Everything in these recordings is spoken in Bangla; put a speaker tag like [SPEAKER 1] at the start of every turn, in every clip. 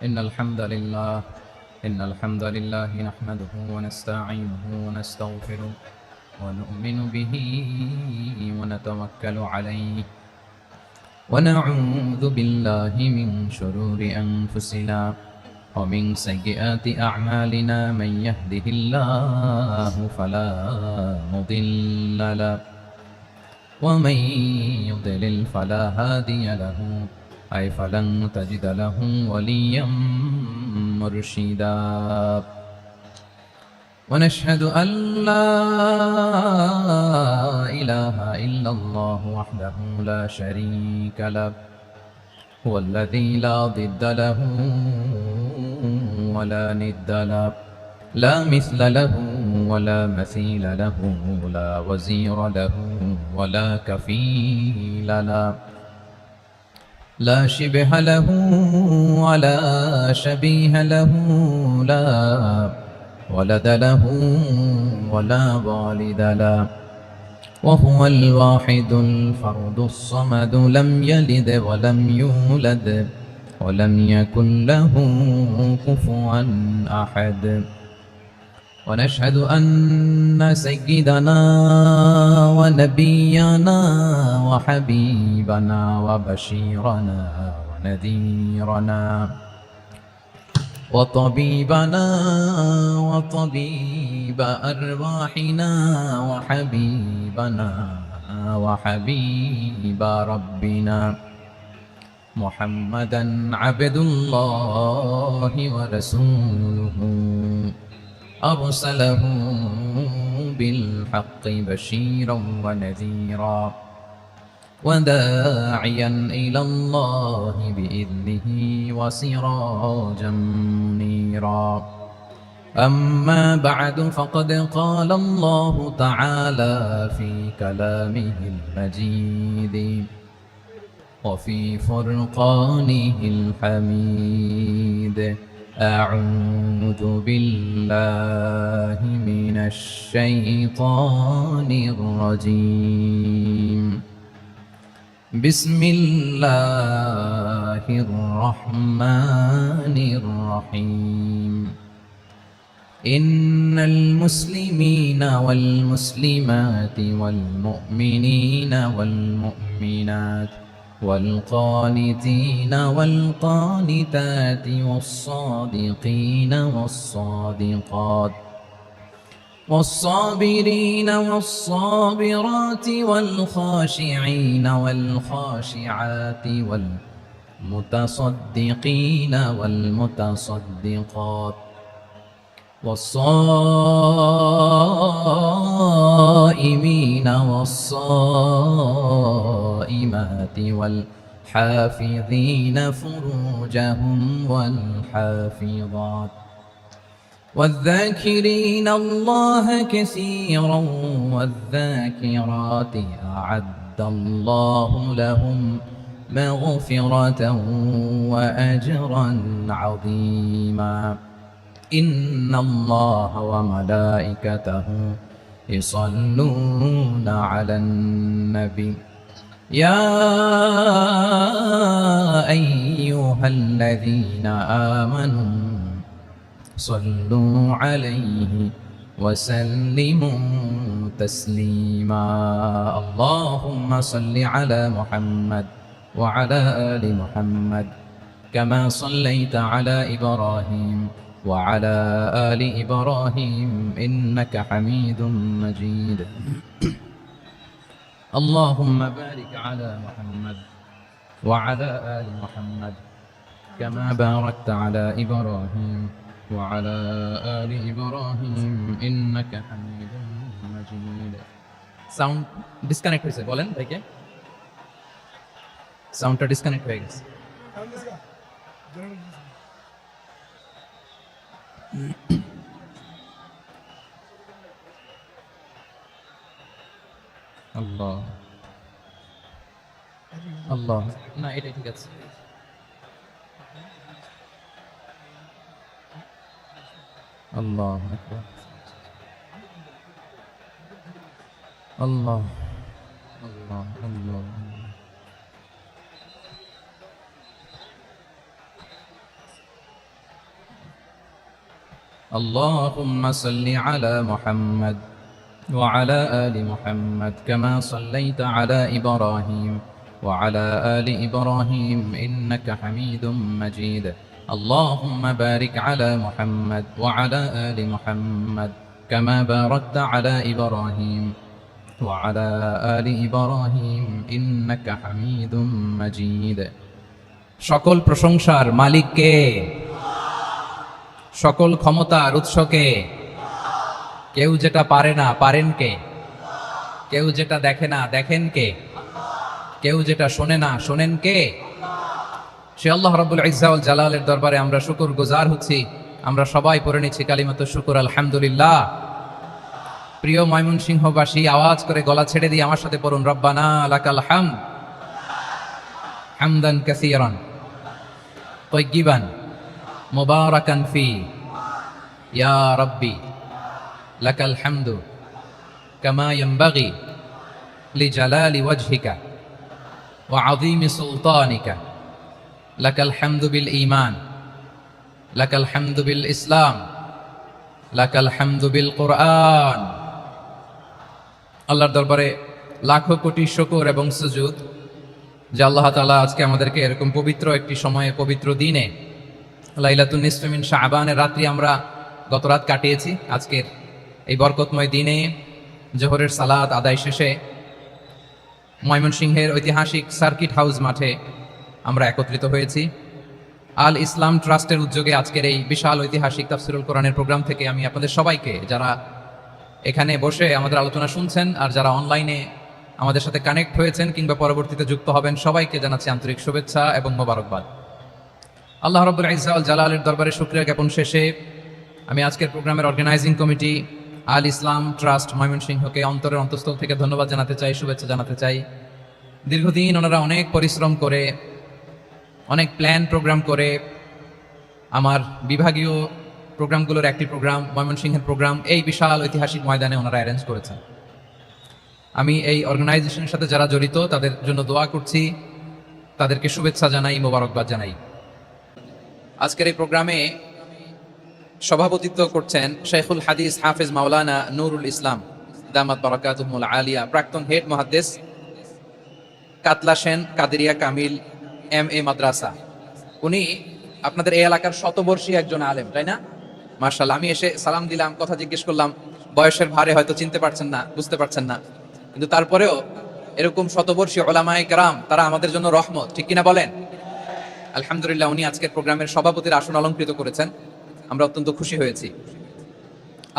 [SPEAKER 1] إن الحمد لله نحمده ونستعينه ونستغفره ونؤمن به ونتوكل عليه ونعوذ بالله من شرور أنفسنا ومن سيئات أعمالنا من يهده الله فلا مضل له ومن يضلل فلا هادي له فلن تجد له وليا مرشدا ونشهد أن لا إله إلا الله وحده لا شريك له هو الذي لا ضد له ولا ند له لا مثل له ولا مثيل له لا وزير له ولا كفيل له لا شبه له ولا شبيه له لا ولد له ولا والد له وهو الواحد الفرد الصمد لم يلد ولم يولد ولم يكن له كفوا أحد ونشهد أن سيدنا ونبينا وحبيبنا وبشيرنا ونذيرنا وطبيبنا وطبيب أرواحنا وحبيبنا وحبيب ربنا محمدا عبد الله ورسوله أرسله بالحق بشيرا ونذيرا وداعيا إلى الله بإذنه وسراجا منيرا أما بعد فقد قال الله تعالى في كلامه المجيد وفي فرقانه الحميد أعوذ بالله من الشيطان الرجيم بسم الله الرحمن الرحيم إن المسلمين والمسلمات والمؤمنين والمؤمنات والقانتين والقانتات والصادقين والصادقات والصابرين والصابرات والخاشعين والخاشعات والمتصدقين والمتصدقات والصائمين والصائمات والحافظين فروجهم والحافظات والذاكرين الله كثيرا والذاكرات أعد الله لهم مغفرة وأجرا عظيما إن الله وملائكته يصلون على النبي يا أيها الذين آمنوا صلوا عليه وسلموا تسليما اللهم صل على محمد وعلى آل محمد كما صليت على إبراهيم وعلى آل إبراهيم إنك حميد مجيد اللهم بارك على محمد وعلى آل محمد كما باركت على إبراهيم وعلى آل إبراهيم إنك حميد مجيد সাউন্ড ডিসকানেক্ট হয়েছে বলেন ভাইকে সাউন্ডটা ডিসকানেক্ট হয়ে গেছে আল্লাহ আল্লাহ না এটা ঠিক আছে আল্লাহ আকবার আল্লাহ আল্লাহ আল্লাহ اللهم صل على محمد وعلى آل محمد كما صليت على إبراهيم وعلى آل إبراهيم إنك حميد مجيد اللهم بارك على محمد وعلى آل محمد كما باركت على إبراهيم وعلى آل إبراهيم إنك حميد مجيد সকল প্রশংসার মালিক কে? সকল ক্ষমতার উৎস কে? কেউ যেটা পারে না পারেন কে? কেউ যেটা দেখে না দেখেন কে? কেউ যেটা শোনে না শোনেন কে? সে আল্লাহ রাব্বুল ইজ্জা ওয়াল জালালের দরবারে আমরা শুকর গুজার হচ্ছি। আমরা সবাই পড়ে নিচ্ছি কালিমাতুশ শুকর আলহামদুলিল্লাহ। প্রিয় ময়মনসিংহবাসী, আওয়াজ করে গলা ছেড়ে দিয়ে আমার সাথে পড়ুন, রব্বানা লাকাল হামদ হামদান কাসীরান তাইয়িবান মুবারাকান ফি ইয়া রাব্বি লাকাল হামদু কামা ইয়ানবাগি লিজালালি ওয়াজহিকা ওয়া আযীমি সুলতানিকা লাকাল হামদু বিল ঈমান লাকাল হামদু বিল ইসলাম লাকাল হামদু বিল কুরআন। আল্লাহর দরবারে লাখো কোটি শুকর এবং সুজুদ যে আল্লাহ তাআলা আজকে আমাদেরকে এরকম পবিত্র একটি সময়ে পবিত্র দিনে লাইলাতুন নিসফি মিন শাবানের রাত্রি আমরা গত রাত কাটিয়েছি। আজকের এই বরকতময় দিনে জোহরের সালাত আদায় শেষে ময়মনসিংহের ঐতিহাসিক সার্কিট হাউস মাঠে আমরা একত্রিত হয়েছি। আল ইসলাম ট্রাস্টের উদ্যোগে আজকের এই বিশাল ঐতিহাসিক তাফসিরুল কোরআনের প্রোগ্রাম থেকে আমি আপনাদের সবাইকে, যারা এখানে বসে আমাদের আলোচনা শুনছেন আর যারা অনলাইনে আমাদের সাথে কানেক্ট হয়েছেন কিংবা পরবর্তীতে যুক্ত হবেন, সবাইকে জানাচ্ছি আন্তরিক শুভেচ্ছা এবং মোবারকবাদ। আল্লাহ রাব্বুল ইজ্জা ওয়াল জালালের দরবারে শুকরিয়া জ্ঞাপন শেষে আমি আজকের প্রোগ্রামের অর্গানাইজিং কমিটি আল ইসলাম ট্রাস্ট ময়মনসিংহকে অন্তরের অন্তঃস্থল থেকে ধন্যবাদ জানাতে চাই, শুভেচ্ছা জানাতে চাই। দীর্ঘদিন ওনারা অনেক পরিশ্রম করে, অনেক প্ল্যান প্রোগ্রাম করে আমার বিভাগীয় প্রোগ্রামগুলোর একটি প্রোগ্রাম, ময়মনসিংহের প্রোগ্রাম, এই বিশাল ঐতিহাসিক ময়দানে ওনারা অ্যারেঞ্জ করেছেন। আমি এই অর্গানাইজেশনের সাথে যারা জড়িত তাদের জন্য দোয়া করছি, তাদেরকে শুভেচ্ছা জানাই, মোবারকবাদ জানাই। আজকের এই প্রোগ্রামে সভাপতিত্ব করছেন শেখুল হাদিস হাফেজ মাওলানা নুরুল ইসলাম দামাত বারাকাতুহুল আলিয়া, প্রাক্তন হেড মুহাদ্দিস কাতলা সেন কাদেরিয়া কামিল MA মাদ্রাসা। উনি আপনাদের এই এলাকার শতবর্ষী একজন আলেম, তাই না? মাশাআল্লাহ। আমি এসে সালাম দিলাম, কথা জিজ্ঞেস করলাম, বয়সের ভারে হয়তো চিনতে পারছেন না, বুঝতে পারছেন না, কিন্তু তারপরেও এরকম শতবর্ষী উলামায়ে কেরাম তারা আমাদের জন্য রহমত, ঠিক কিনা বলেন? আলহামদুলিল্লাহ। উনি আজকের প্রোগ্রামের সভাপতির আসন অলংকৃত করেছেন, আমরা অত্যন্ত খুশি হয়েছি।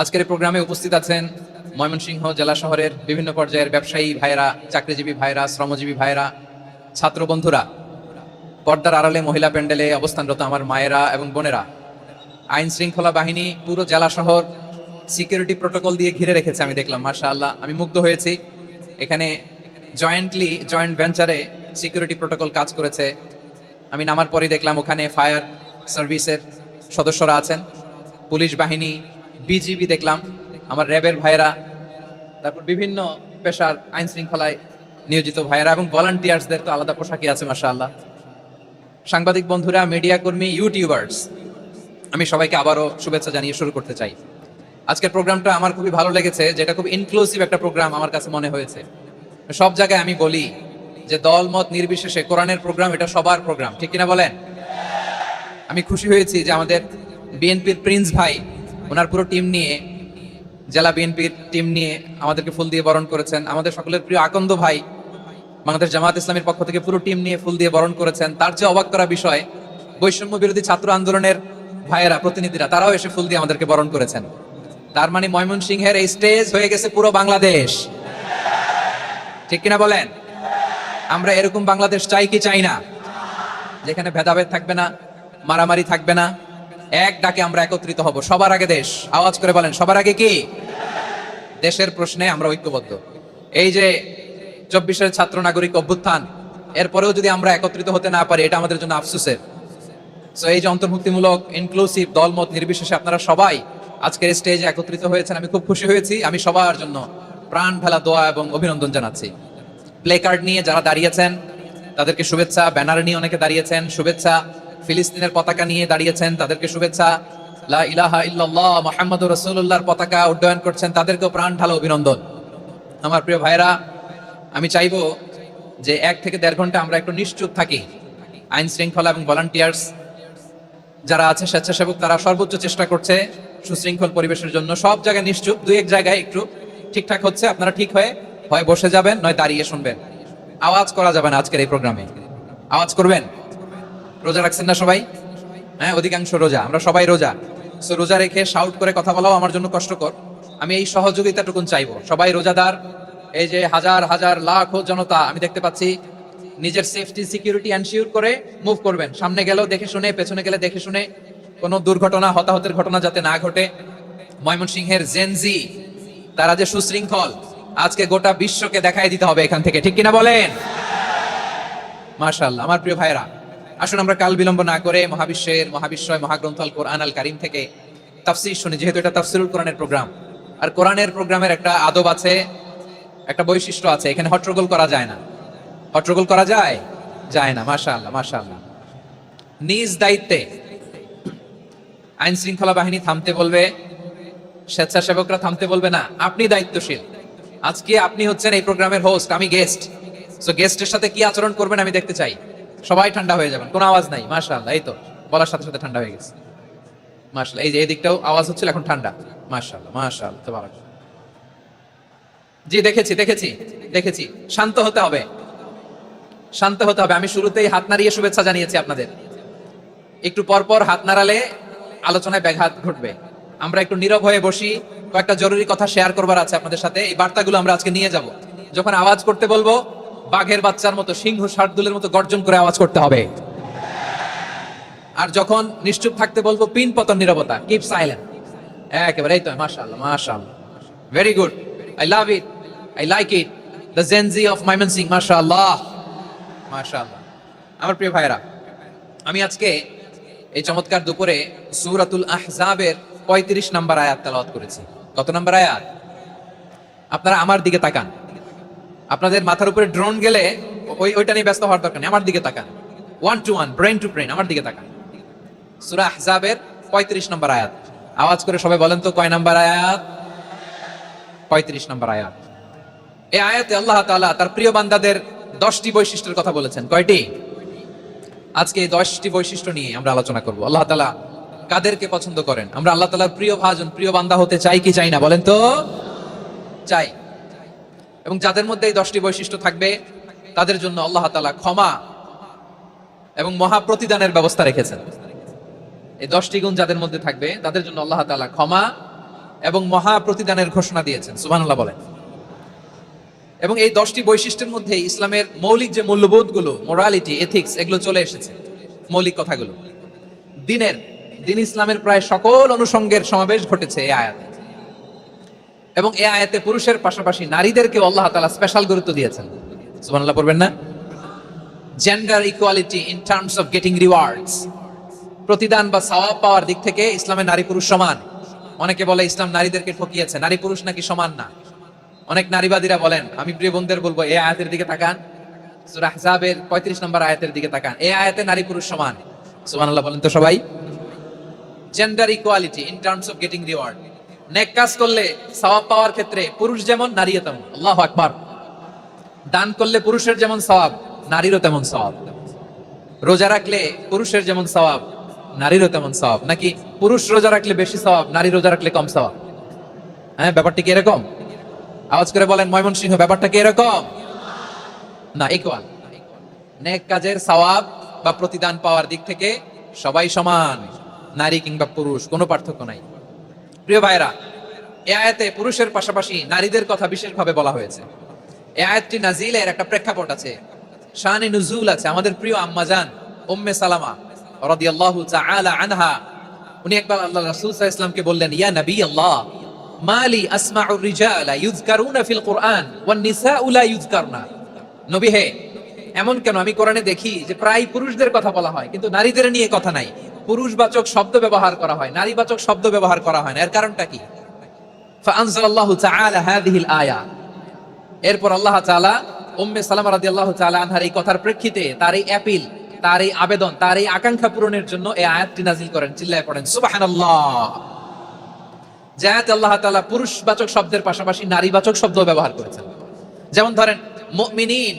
[SPEAKER 1] আজকের এই প্রোগ্রামে উপস্থিত আছেন ময়মনসিংহ জেলা শহরের বিভিন্ন পর্যায়ের ব্যবসায়ী ভাইয়েরা, চাকরিজীবী ভাইয়েরা, শ্রমজীবী ভাইয়েরা, ছাত্র বন্ধুরা, পর্দার আড়ালে মহিলা প্যান্ডেলে অবস্থানরত আমার মায়েরা এবং বোনেরা, আইন শৃঙ্খলা বাহিনী পুরো জেলা শহর সিকিউরিটি প্রোটোকল দিয়ে ঘিরে রেখেছে। আমি দেখলাম, মাশাআল্লাহ, আমি মুগ্ধ হয়েছি। এখানে জয়েন্ট ভেঞ্চারে সিকিউরিটি প্রোটোকল কাজ করেছে। আমি নামার পরে দেখলাম ওখানে ফায়ার সার্ভিসের সদস্যরা আছেন, পুলিশ বাহিনী, বিজিবি দেখলাম, আমার র্যাবের ভাইয়েরা, তারপর বিভিন্ন পেশার আইন শৃঙ্খলায় নিয়োজিত ভাইয়েরা এবং ভলান্টিয়ার্সদের তো আলাদা পোশাকই আছে, মাশাআল্লাহ। সাংবাদিক বন্ধুরা, মিডিয়া কর্মী, ইউটিউবার্স, আমি সবাইকে আবারও শুভেচ্ছা জানিয়ে শুরু করতে চাই। আজকের প্রোগ্রামটা আমার খুবই ভালো লেগেছে, যেটা খুব ইনক্লুসিভ একটা প্রোগ্রাম আমার কাছে মনে হয়েছে। সব জায়গায় আমি বলি যে দল মত নির্বিশেষে কোরআনের প্রোগ্রাম এটা সবার প্রোগ্রাম, ঠিক কিনা বলেন? আমি খুশি হয়েছি যে আমাদের বিএনপির প্রিন্স ভাই ওনার পুরো টিম নিয়ে, জেলা বিএনপির টিম নিয়ে আমাদেরকে ফুল দিয়ে বরণ করেছেন। আমাদের সকলের প্রিয় আকন্দ ভাই বাংলাদেশ জামাত ইসলামের পক্ষ থেকে পুরো টিম নিয়ে ফুল দিয়ে বরণ করেছেন। তার চেয়ে অবাক করা বিষয়, বৈষম্য বিরোধী ছাত্র আন্দোলনের ভাইয়েরা, প্রতিনিধিরা, তারাও এসে ফুল দিয়ে আমাদেরকে বরণ করেছেন। তার মানে ময়মনসিংহের এই স্টেজ হয়ে গেছে পুরো বাংলাদেশ, ঠিক কিনা বলেন? আমরা এরকম বাংলাদেশ চাই কি চাই না? যেখানে ভেদাভেদ থাকবে না, মারামারি থাকবে না, এক ডাকে আমরা একত্রিত হব। সবার আগে দেশ, আওয়াজ করে বলেন, সবার আগে কি? দেশের প্রশ্নে আমরা ঐক্যবদ্ধ। এই যে 24-এর ছাত্র নাগরিক অভ্যুত্থান, এরপরেও যদি আমরা একত্রিত হতে না পারি, এটা আমাদের জন্য আফসোসের। সো এই যে অন্তর্ভুক্তিমূলক, ইনক্লুসিভ, দলমত নির্বিশেষে আপনারা সবাই আজকের স্টেজে একত্রিত হয়েছেন, আমি খুব খুশি হয়েছি। আমি সবার জন্য প্রাণ ফেলা দোয়া এবং অভিনন্দন জানাচ্ছি। প্লে কার্ড নিয়ে যারা দাঁড়িয়েছেন তাদেরকে শুভেচ্ছা, ব্যানার নিয়ে অনেকে দাঁড়িয়েছেন, শুভেচ্ছা, ফিলিস্তিনের পতাকা নিয়ে দাঁড়িয়েছেন, তাদেরকে শুভেচ্ছা, লা ইলাহা ইল্লাল্লাহ মুহাম্মাদুর রাসূলুল্লাহর পতাকা উড্ডয়ন করছেন, তাদেরকেও প্রাণ ঢালো অভিনন্দন। আমার প্রিয় ভাইরা, আমি চাইবো যে 1 থেকে 1.5 ঘন্টা আমরা একটু নিশ্চুপ থাকি। আইন শৃঙ্খলা এবং ভলান্টিয়ার্স যারা আছে, স্বেচ্ছাসেবক, তারা সর্বোচ্চ চেষ্টা করছে সুশৃঙ্খল পরিবেশের জন্য। সব জায়গায় নিশ্চুপ, 2-1 জায়গায় একটু ঠিকঠাক হচ্ছে। আপনারা ঠিক হয়ে হয় বসে যাবেন, নয় দাঁড়িয়ে শুনবেন। আওয়াজ করা যাবে না আজকের এই প্রোগ্রামে। আওয়াজ করবেন? রোজা রাখছেন না সবাই? হ্যাঁ, অধিকাংশ রোজা, আমরা সবাই রোজা। সো রোজা রেখে শাউট করে কথা বলাও আমার জন্য কষ্টকর। আমি এই সহযোগিতাটুকুন চাইবো। সবাই রোজাদার, এই যে হাজার হাজার লাখো জনতা আমি দেখতে পাচ্ছি, নিজের সেফটি সিকিউরিটি এনশিওর করে মুভ করবেন। সামনে গেলেও দেখে শুনে, পেছনে গেলে দেখে শুনে, কোনো দুর্ঘটনা, হতাহতের ঘটনা যাতে না ঘটে। ময়মনসিংহের জেনজি তারা যে সুশৃঙ্খল, আজকে গোটা বিশ্বকে দেখাই দিতে হবে এখান থেকে, ঠিক কিনা বলেন? মাশাআল্লাহ। আমার প্রিয় ভাইরা, আসুন আমরা কাল বিলম্ব না করে মহাবিশ্বয় মহাগ্রন্থ আল কোরআন আল কারীম থেকে তাফসীর শুনি। যেহেতু এটা তাফসীরুল কোরআনের প্রোগ্রাম, আর কোরআনের প্রোগ্রামের একটা আদব আছে, একটা বৈশিষ্ট্য আছে। এখানে হট্টগোল করা যায় না। হট্টগোল করা যায়? যায় না। মাশাআল্লাহ, মাশাআল্লাহ। নিজ দায়িত্বে আইন শৃঙ্খলা বাহিনী থামতে বলবে, স্বেচ্ছাসেবকরা থামতে বলবে না। আপনি দায়িত্বশীল। আজকে আপনি হচ্ছেন এই প্রোগ্রামের হোস্ট, আমি গেস্ট। সো গেস্টের সাথে কি আচরণ করবেন আমি দেখতে চাই। সবাই ঠান্ডা হয়ে যাবেন, কোনো আওয়াজ নাই। মাশাআল্লাহ, এই তো বলার সাথে সাথে ঠান্ডা হয়ে গেছে। মাশাআল্লাহ, এই যে এদিকটাও আওয়াজ হচ্ছিল, এখন ঠান্ডা। মাশাআল্লাহ, মাশাআল্লাহ, তাবারাক। জি, দেখেছি। শান্ত হতে হবে, শান্ত হতে হবে। আমি শুরুতেই হাত নাড়িয়ে শুভেচ্ছা জানিয়েছি আপনাদের। একটু পর পর হাত নাড়ালে আলোচনায় ব্যাঘাত ঘটবে। আমরা একটু নীরব হয়ে বসি, কয়েকটা জরুরি কথা শেয়ার করবার আছে আপনাদের সাথে। এই বার্তাগুলো আমরা আজকে নিয়ে যাব। যখন আওয়াজ করতে বলবো, বাঘের বাচ্চার মতো, সিংহ শার্দুলের মতো গর্জন করে আওয়াজ করতে হবে। আর যখন নিশ্চুপ থাকতে বলবো, পিন পতন নীরবতা, কিপ সাইলেন্ট। একেবারে এই তো। মাশাআল্লাহ, মাশাআল্লাহ, very good. I love it, I like it, the Gen Z of Mymensingh. মাশাআল্লাহ, মাশাআল্লাহ। আমার প্রিয় ভাইরা, আমি আজকে এই চমৎকার দুপুরে সূরাতুল আহজাবের 35 নম্বর আয়াত তেলাওয়াত করেছি। কত নম্বর আয়াত? আপনারা আমার দিকে তাকান। আপনাদের মাথার উপরে ড্রোন গেলে ওইটা নিয়ে ব্যস্ত হওয়ার দরকার নেই। আমার দিকে তাকান, 1 to 1, ব্রেন টু ব্রেন, আমার দিকে তাকান। সূরা আহজাবের 35 নম্বর আয়াত। আওয়াজ করে সবাই বলেন তো, কয় নম্বর আয়াত? 35 নম্বর আয়াত। এই আয়াতে আল্লাহ তাআলা তার প্রিয় বান্দাদের 10টি বৈশিষ্ট্যের কথা বলেছেন। কয়টি? আজকে এই 10টি বৈশিষ্ট্য নিয়ে আমরা আলোচনা করব। আল্লাহ তাআলা কাদেরকে পছন্দ করেন? আমরা আল্লাহ তাআলার প্রিয় ভাজন, প্রিয় বান্দা হতে চাই কি চাই না? বলেন তো। চাই। এবং যাদের মধ্যে এই 10টি বৈশিষ্ট্য থাকবে, তাদের জন্য আল্লাহ তাআলা ক্ষমা এবং মহা প্রতিদানের ব্যবস্থা রেখেছেন। এই 10টি গুণ যাদের মধ্যে থাকবে, তাদের জন্য আল্লাহ তাআলা ক্ষমা এবং মহা প্রতিদানের ঘোষণা দিয়েছেন। সুবহানাল্লাহ বলেন। এবং এই 10টি বৈশিষ্ট্যের মধ্যে ইসলামের মৌলিক যে মূল্যবোধগুলো, মোরালিটি, এথিক্স, এগুলো চলে এসেছে। মৌলিক কথাগুলো দিন ইসলামের প্রায় সকল অনুষঙ্গের সমাবেশ ঘটেছে এই আয়াতে। এবং এই আয়াতে পুরুষের পাশাপাশি নারীদেরকে আল্লাহ তাআলা স্পেশাল গুরুত্ব দিয়েছেন। সুবহানাল্লাহ পড়বেন না? Gender equality in terms of getting rewards, প্রতিদান বা সওয়াব পাওয়ার দিক থেকে ইসলামে নারী পুরুষ সমান। অনেকে বলে ইসলাম নারীদেরকে ঠকিয়েছে, নারী পুরুষ নাকি সমান না। অনেক নারীবাদীরা বলেন, আমি প্রিয় বোনদের বলবো, এই আয়াতের দিকে তাকান, সূরা আহজাবের 35 নম্বর আয়াতের দিকে তাকান। এই আয়াতে নারী পুরুষ সমান। সুবহানাল্লাহ বলেন তো সবাই। Gender equality in terms of getting reward, নেক কাজ করলে সওয়াব পাওয়ার ক্ষেত্রে পুরুষ যেমন, নারীও তেমন। আল্লাহু আকবার। দান করলে পুরুষের যেমন সওয়াব, নারীরও তেমন সওয়াব। রোজা রাখলে পুরুষের যেমন সওয়াব, নারীরও তেমন সওয়াব। নাকি পুরুষ রোজা রাখলে বেশি সওয়াব, নারী রোজা রাখলে কম সওয়াব? হ্যাঁ, ব্যাপারটা কি এরকম? আওয়াজ করে বলেন ময়মনসিংহ, ব্যাপারটা কি এরকম? না, ইকুয়াল। নেক কাজের সওয়াব বা প্রতিদান পাওয়ার দিক থেকে সবাই সমান, নারী কিংবা পুরুষ, কোনো পার্থক্য নাই। প্রিয় ভাইরা, এই আয়াতে পুরুষের পাশাপাশি নারীদের কথা বিশেষভাবে বলা হয়েছে। এই আয়াতটি নাজিলের একটা প্রেক্ষাপট আছে, শানে নুজুল আছে। আমাদের প্রিয় আম্মাজান উম্মে সালামা রাদিয়াল্লাহু তাআলা আনহা, উনি একবার আল্লাহ রাসূল সাল্লাল্লাহু আলাইহি ওয়াসাল্লামকে বললেন, ইয়া নবী আল্লাহ, মালি আসমাউ রিজালা ইউযকারুনা ফিল কুরআন ওয়ান নিসাউ লা ইউযকারনা। নবী হে, এমন কেন আমি কোরআনে দেখি যে প্রায় পুরুষদের কথা বলা হয়, কিন্তু নারীদের নিয়ে কথা নাই। পুরুষবাচক শব্দ ব্যবহার করা হয়, নারীবাচক শব্দ ব্যবহার করা হয় না। এর কারণটা কি? ফাআনজালাল্লাহু তাআলা হাযিহিল আয়া। এরপর আল্লাহ তাআলা উম্মে সালামা রাদিয়াল্লাহু তাআলা আনহার এই কথার প্রেক্ষিতে, তার এই অ্যাপিল, তার এই আবেদন, তার এই আকাঙ্ক্ষা পূরণের জন্য এই আয়াতটি নাজিল করেন। চিল্লায় পড়েন সুবহানাল্লাহ। যে আয়াতে আল্লাহ তাআলা পুরুষবাচক শব্দের পাশাপাশি নারীবাচক শব্দ ব্যবহার করেছেন। যেমন ধরেন মুমিনিন,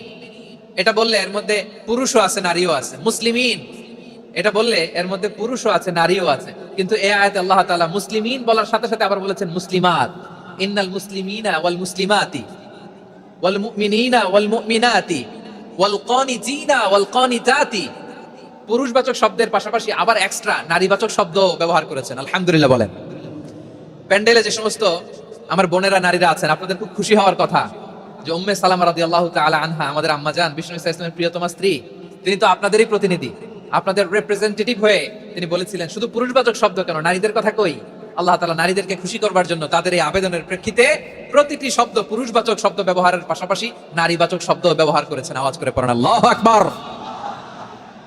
[SPEAKER 1] এটা বললে এর মধ্যে পুরুষও আছে নারীও আছে। মুসলিমিন, এটা বললে এর মধ্যে পুরুষও আছে নারীও আছে। কিন্তু এই আয়াতে আল্লাহ তাআলা মুসলিমিন বলার সাথে সাথে আবার বলেছেন মুসলিমাত। ইন্নাল মুসলিমিনা ওয়াল মুসলিমাতি ওয়াল মুমিনিনা ওয়াল মুমিনাতি ওয়াল কানিতিনা ওয়াল কানিতাতি। পুরুষবাচক শব্দের পাশাপাশি আবার এক্সট্রা নারীবাচক শব্দ ব্যবহার করেছেন। আলহামদুলিল্লাহ বলেন। প্যান্ডেলে যে সমস্ত আমার বোনেরা নারীরা আছেন, আপনাদের খুব খুশি হওয়ার কথা যে উম্মে সালামা রাদিয়াল্লাহু তাআলা আনহা, আমাদের আম্মা জান, বিষ্ণু ইসলামের প্রিয়তমা স্ত্রী, তিনি তো আপনাদেরই প্রতিনিধি, আপনাদের রিপ্রেজেন্টেটিভ হয়ে তিনি বলেছিলেন শুধু পুরুষবাচক শব্দ কেন, নারীদের কথা কই। আল্লাহ তাআলা নারীদেরকে খুশি করবার জন্য তাদের এই আবেদনের প্রেক্ষিতে প্রতিটি শব্দ পুরুষবাচক শব্দ ব্যবহারের পাশাপাশি নারীবাচক শব্দ ব্যবহার করেছেন। আওয়াজ করে পড়েন আল্লাহু আকবার।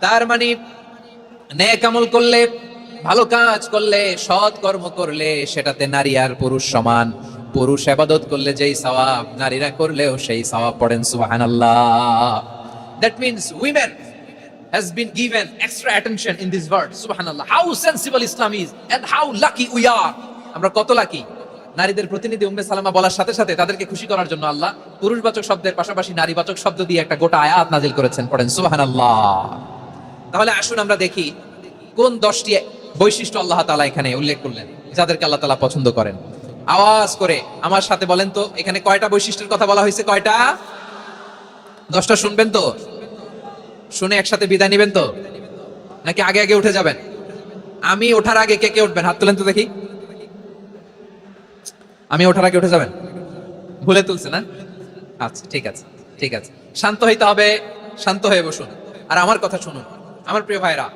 [SPEAKER 1] তার মানে নেক আমল করলে, ভালো কাজ করলে, সৎ কর্ম করলে সেটাতে নারী আর পুরুষ সমান। পুরুষ ইবাদত করলে যেই সওয়াব, নারীরা করলেও সেই সওয়াব। পড়েন সুবহানাল্লাহ। That means women has been given extra attention in this word. Subhanallah. How sensible Islam is and how lucky we are. আমরা কত লাকি। নারীদের প্রতিনিধি উম্মে সালামা বলার সাথে সাথে তাদেরকে খুশি করার জন্য আল্লাহ পুরুষবাচক শব্দের পাশাপাশি নারীবাচক শব্দ দিয়ে একটা গোটা আয়াত নাজিল করেছেন। পড়েন সুবহানাল্লাহ। তাহলে আসুন আমরা দেখি কোন 10টি বৈশিষ্ট্য আল্লাহ তাআলা এখানে উল্লেখ করলেন যাদেরকে আল্লাহ তাআলা পছন্দ করেন। আওয়াজ করে আমার সাথে বলেন তো, এখানে কয়টা বৈশিষ্ট্যের কথা বলা হয়েছে? কয়টা? 10টা শুনবেন তো? শুনে একসাথে বিদায় নেবেন তো, নাকি আগে আগে উঠে যাবেন? আমি ওঠার আগে কে কে উঠবেন? হাত তুলেন তো দেখি। আমি ওঠার আগে উঠে যাবেন? ভুলে তুলছে না? আচ্ছা, ঠিক আছে, ঠিক আছে। শান্ত হইতে হবে, শান্ত হয়ে বসুন আর আমার কথা শুনুন আমার প্রিয় ভাইরা।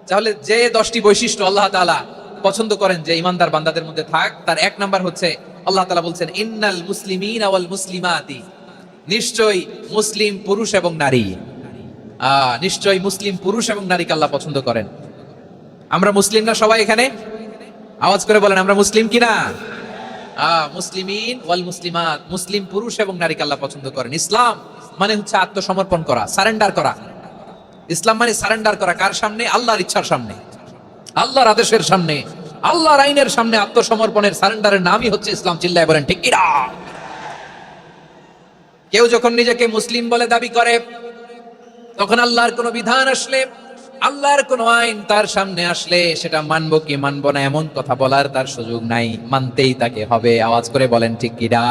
[SPEAKER 1] তাহলে যে 10টি বৈশিষ্ট্য আল্লাহ তাআলা পছন্দ করেন যে ইমানদার বান্দাদের মধ্যে থাক, তার এক নাম্বার হচ্ছে আল্লাহ তাআলা বলছেন ইন্নাল মুসলিমিনা ওয়াল মুসলিমাতি। নিশ্চয়ই মুসলিম পুরুষ এবং নারী, নিশ্চয়ই মুসলিম পুরুষ এবং নারীকে আল্লাহ পছন্দ করেন। আমরা মুসলিম না সবাই এখানে? আওয়াজ করে বলেন আমরা মুসলিম কিনা? মুসলিমিন ওয়াল মুসলিমাত, মুসলিম পুরুষ এবং নারীকে আল্লাহ পছন্দ করেন। ইসলাম মানে হচ্ছে আত্মসমর্পণ করা, সারেন্ডার করা। ইসলাম মানে সারেন্ডার করা কার সামনে? আল্লাহর ইচ্ছার সামনে, আল্লাহর আদেশের সামনে, আল্লাহর আইনের সামনে আত্মসমর্পণের, সারেন্ডারের নামই হচ্ছে ইসলাম। চিল্লায় বলেন ঠিক কিনা? কেউ যখন নিজেকে মুসলিম বলে দাবি করে, তখন আল্লাহর কোন বিধান আসলে, আল্লাহর কোন আইন তার সামনে আসলে সেটা মানবো কি মানবো না এমন কথা বলার তার সুযোগ নাই, মানতেই তাকে হবে। আওয়াজ করে বলেন ঠিক কিনা?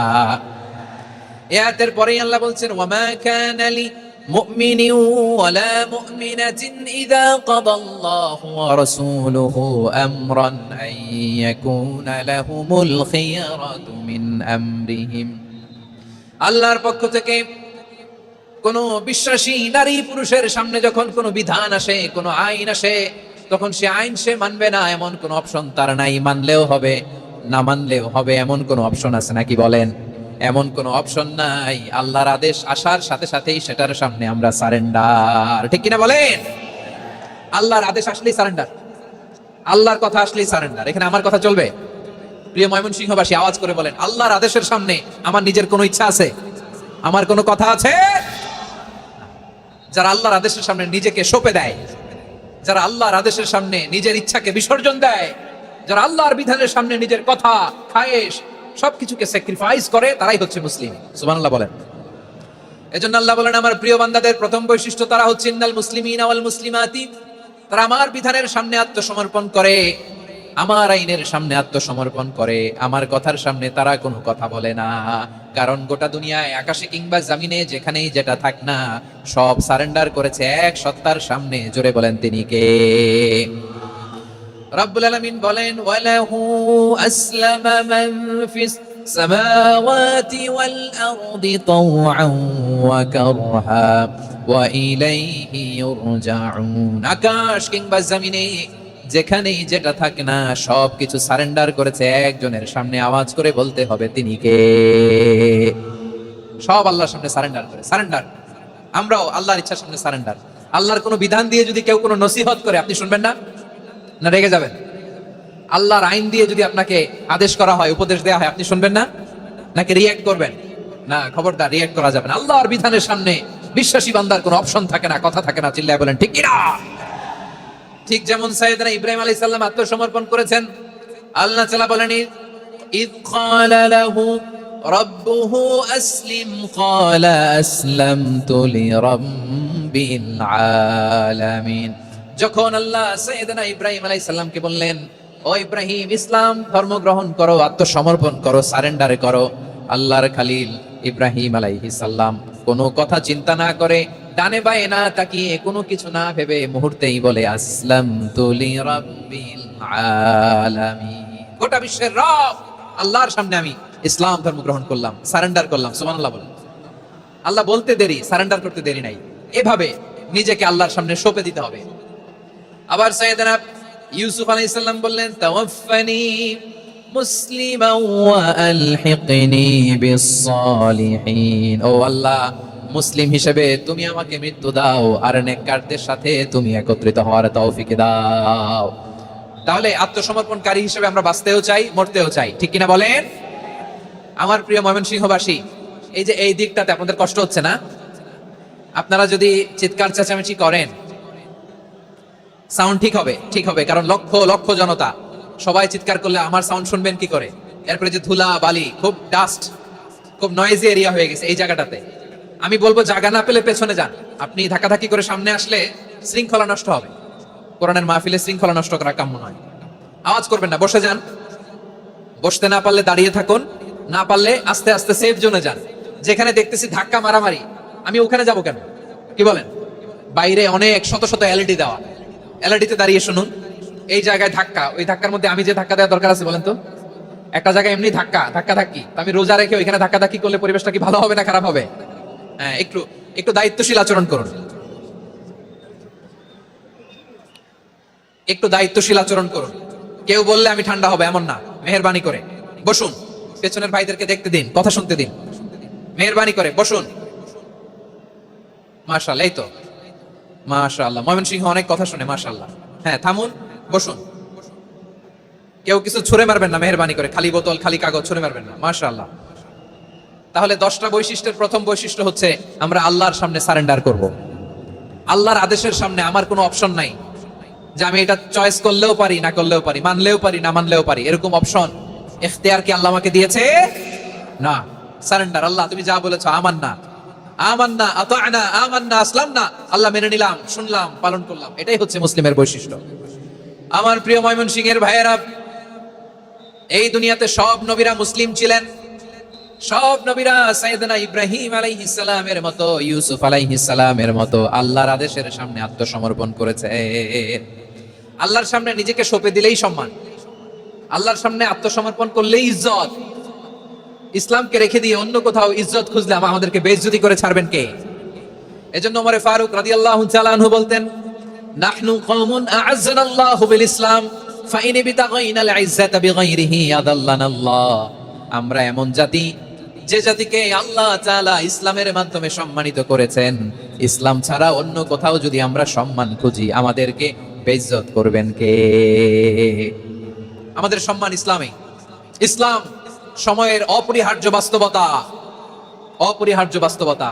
[SPEAKER 1] আয়াতের পরেই আল্লাহ বলছেন ওয়ামা কানা লি মুমিনিন ওয়ালা মুমিনাতিন ইযা কাদাল্লাহু ওয়া রাসূলুহু আমরান আন ইয়াকুনা লাহুমুল খিয়ারাতু মিন আমরিহিম। আল্লাহর পক্ষ থেকে কোন বিশ্বাসী নারী পুরুষের সামনে যখন কোন বিধান আসে, কোন আইন আসে, তখন সে আইন সে মানবে না এমন কোন অপশন তার নাই। মানলেও হবে, না মানলেও হবে এমন কোন অপশন আছে নাকি বলেন? এমন কোন অপশন নাই। আল্লাহর আদেশ আসার সাথে সাথেই সেটার সামনে আমরা সারেন্ডার। ঠিক কিনা বলেন? আল্লাহর আদেশ আসলেই সারেন্ডার, আল্লাহর কথা আসলেই সারেন্ডার। এখানে আমার কথা চলবে? প্রিয় ময়মনসিংহবাসী আওয়াজ করে বলেন আল্লাহর আদেশের সামনে আমার নিজের কোনো ইচ্ছা আছে? আমার কোনো কথা আছে? যারা আল্লাহর আদেশের সামনে নিজেকে সঁপে দেয়, যারা আল্লাহর আদেশের সামনে নিজের ইচ্ছাকে বিসর্জন দেয়, যারা আল্লাহর বিধানের সামনে নিজের কথা, খায়েশ সবকিছুকে স্যাক্রিফাইস করে, তারাই হচ্ছে মুসলিম। সুবহানাল্লাহ বলেন। এজন্য আল্লাহ বলেন আমার প্রিয় বান্দাদের প্রথম বৈশিষ্ট্য তারা হচ্ছে ইন্নাল মুসলিমিনা ওয়াল মুসলিমাতি। তারা আমার বিধানের সামনে আত্মসমর্পণ করে, আমার আইনের সামনে আত্মসমর্পণ করে, আমার কথার সামনে তারা কোনো কথা বলে না। কারণ গোটা দুনিয়ায় আকাশে কিংবা জমিনে যেখানেই যেটা থাক না, সব সারেন্ডার করেছে এক সত্তার সামনে। জোরে বলেন তিনি কে? রব্বুল আলামিন বলেন ওয়ালাহু আসলামা মান ফিস সামাওয়াতি ওয়াল আরদি তাওআন ওয়া কারহা ওয়া ইলাইহি ইউরজাউন। আকাশ কিংবা জমিনে যেখানেই যেটা থাকে না, সবকিছু সারেন্ডার করেছে একজনের সামনে। আওয়াজ করে বলতে হবে তিনি কে? সব আল্লাহর সামনে সারেন্ডার করে। সারেন্ডার। আমরাও আল্লাহর ইচ্ছার সামনে সারেন্ডার। আল্লাহর কোনো বিধান দিয়ে যদি কেউ কোনো নসিহত করে, আপনি শুনবেন না? না রেগে যাবেন? আল্লাহর আইন দিয়ে যদি আপনাকে আদেশ করা হয়, উপদেশ দেওয়া হয়, আপনি শুনবেন না? নাকি রিয়্যাক্ট করবেন? না, খবরদার রিয়্যাক্ট করা যাবে না। আল্লাহর বিধানের সামনে বিশ্বাসী বান্দার কোনো অপশন থাকে না, কথা থাকে না। চিল্লায় বলেন ঠিক কিনা? ঠিক যেমন সাইয়েদনা ইব্রাহিম আলাইহিস সালাম আত্মসমর্পণ করেছেন। আল্লাহ তাআলা বলেন ইয ক্বালা লাহু রাব্বুহু আসলিম ক্বালা আসলামতু লিরাব্বিল আলামিন। যখন আল্লাহ সাইয়েদনা ইব্রাহিম আলাইহিস সালামকে বললেন, ও ইব্রাহিম, ইসলাম ধর্ম গ্রহণ করো, আত্মসমর্পণ করো, সারেন্ডার করো, আল্লাহর খলিল ইব্রাহিম আলাইহিস সালাম কোনো কথা চিন্তা না করে, ডানে বায়ে না তাকিয়ে, কোনো কিছু না ভেবে মুহূর্তেই বলে আসলামতু লিরাব্বিল আলামিন। গোটা বিশ্বের রব আল্লাহর সামনে আমি ইসলাম ধর্ম গ্রহণ করলাম, সারেন্ডার করলাম। সুবহানাল্লাহ বলেন। আল্লাহ বলতে দেরি, সারেন্ডার করতে দেরি নাই। এভাবে নিজেকে আল্লাহর সামনে সঁপে দিতে হবে। আবার সাইয়েদনা ইউসুফ আলাইহিস সালাম বললেন, তাওয়াফফানি মুসলিমান ওয়া আলহিকনি বিস-সালিহিন। ও আল্লাহ, মুসলিম হিসেবে তুমি আমাকে মৃত্যু দাও, আর নেককারদের সাথে তুমি একত্রিত হওয়ার তৌফিক দাও। তাহলে আত্মসমর্পণকারী হিসেবে আমরা বাঁচতেও চাই, মরতেও চাই, ঠিক কিনা বলেন? আমার প্রিয় ময়মনসিংহবাসী, এই যে এই দিকটাতে আপনাদের কষ্ট হচ্ছে না? আপনারা যদি চিৎকার চেঁচামেচি করেন, সাউন্ড ঠিক হবে, ঠিক হবে, কারণ লক্ষ লক্ষ জনতা, সবাই চিৎকার করলে আমার সাউন্ড শুনবেন কি করে? এরপরে যে ধুলা বালি, খুব ডাস্ট, খুব নয়েজি এরিয়া হয়ে গেছে এই জায়গাটাতে। আমি বলবো জায়গা না পেলে পেছনে যান। আপনি ধাক্কাধাক্কি করে সামনে আসলে শৃঙ্খলা নষ্ট হবে। কোরআনের মাহফিলে শৃঙ্খলা নষ্ট করা কাম্য নয়। আওয়াজ করবেন না, বসে যান। বসতে না পারলে দাঁড়িয়ে থাকুন, না পারলে আস্তে আস্তে সেফ জোনে যান। যেখানে দেখতেছি ধাক্কা মারামারি, আমি ওখানে যাব কেন? কি বলেন? বাইরে অনেক শত শত এলইডি দেওয়া, এলইডিতে দাঁড়িয়ে শুনুন। এই জায়গায় ধাক্কা, ওই ধাক্কার মধ্যে আমি যে ধাক্কা দেওয়ার দরকার আছে বলেন তো? একটা জায়গায় এমনি ধাক্কা ধাক্কি, আমি রোজা রেখে ওইখানে ধাক্কা ধাক্কি করলে পরিবেশটা কি ভালো হবে না খারাপ হবে? হ্যাঁ, একটু একটু দায়িত্বশীল আচরণ করুন, একটু দায়িত্বশীল আচরণ করুন। কেউ বললে আমি ঠান্ডা হবে এমন না, মেহেরবানি করে বসুন। পেছনের ভাইদেরকে দেখতে দিন, কথা শুনতে দিন, মেহেরবানি করে বসুন। মাশাআল্লাহ, এই তো মাশাআল্লাহ, ময়মনসিংহ অনেক কথা শুনে, মাশাআল্লাহ। হ্যাঁ, থামুন, বসুন। কেউ কিছু ছুঁড়ে মারবেন না, মেহেরবানি করে, খালি বোতল খালি কাগজ ছুঁড়ে মারবেন না, মাশাআল্লাহ। তাহলে 10টা বৈশিষ্ট্যের প্রথম বৈশিষ্ট্য হচ্ছে আমরা আল্লাহর সামনে সারেন্ডার করব। আল্লাহর আদেশের সামনে আমার কোনো অপশন নাই যে আমি এটা চয়েস করলেও পারি, না করলেও পারি, মানলেও পারি, না মানলেও পারি, এরকম অপশন ইখতিয়ার কি আল্লাহ আমাকে দিয়েছে? না। সারেন্ডার, আল্লাহ তুমি যা বলেছো, আমান্না আমান্না আতা'না আমান্না আসলামনা, আল্লাহ মেনে নিলাম, শুনলাম, পালন করলাম। এটাই হচ্ছে মুসলিমের বৈশিষ্ট্য। আমার প্রিয় ময়মনসিংহের ভাইয়েরা, এই দুনিয়াতে সব নবীরা মুসলিম ছিলেন। সব নবীরা সাইয়েদনা ইব্রাহিম আলাইহিস সালামের মতো, ইউসুফ আলাইহিস সালামের মতো আল্লাহর আদেশের সামনে আত্মসমর্পণ করেছে। আল্লাহর সামনে নিজেকে সঁপে দিলেই সম্মান, আল্লাহর সামনে আত্মসমর্পণ করলেই ইজ্জত। ইসলামকে রেখে দিয়ে অন্য কোথাও ইজ্জত খুঁজলে আমাদেরকে বেইজ্জতি করে ছাড়বেন কে? এজন্য ওমর ফারুক রাদিয়াল্লাহু তাআলা আনহু বলতেন, নাহনু কওমুন আ'আজ্জানাল্লাহু বিল ইসলাম ফাইন বিতাগাইনাল ইজ্জাতা বিগাইরিহি আদাল্লানাল্লাহ। আমরা এমন জাতি, যে জাতিকে আল্লাহ তাআলা ইসলামের মাধ্যমে সম্মানিত করেছেন। ইসলাম ছাড়া অন্য কোথাও যদি আমরা সম্মান খুঁজি, আমাদেরকে বেইজ্জত করবেন কে? আমাদের সম্মান ইসলামে। ইসলাম সময়ের অপরিহার্য বাস্তবতা, অপরিহার্য বাস্তবতা।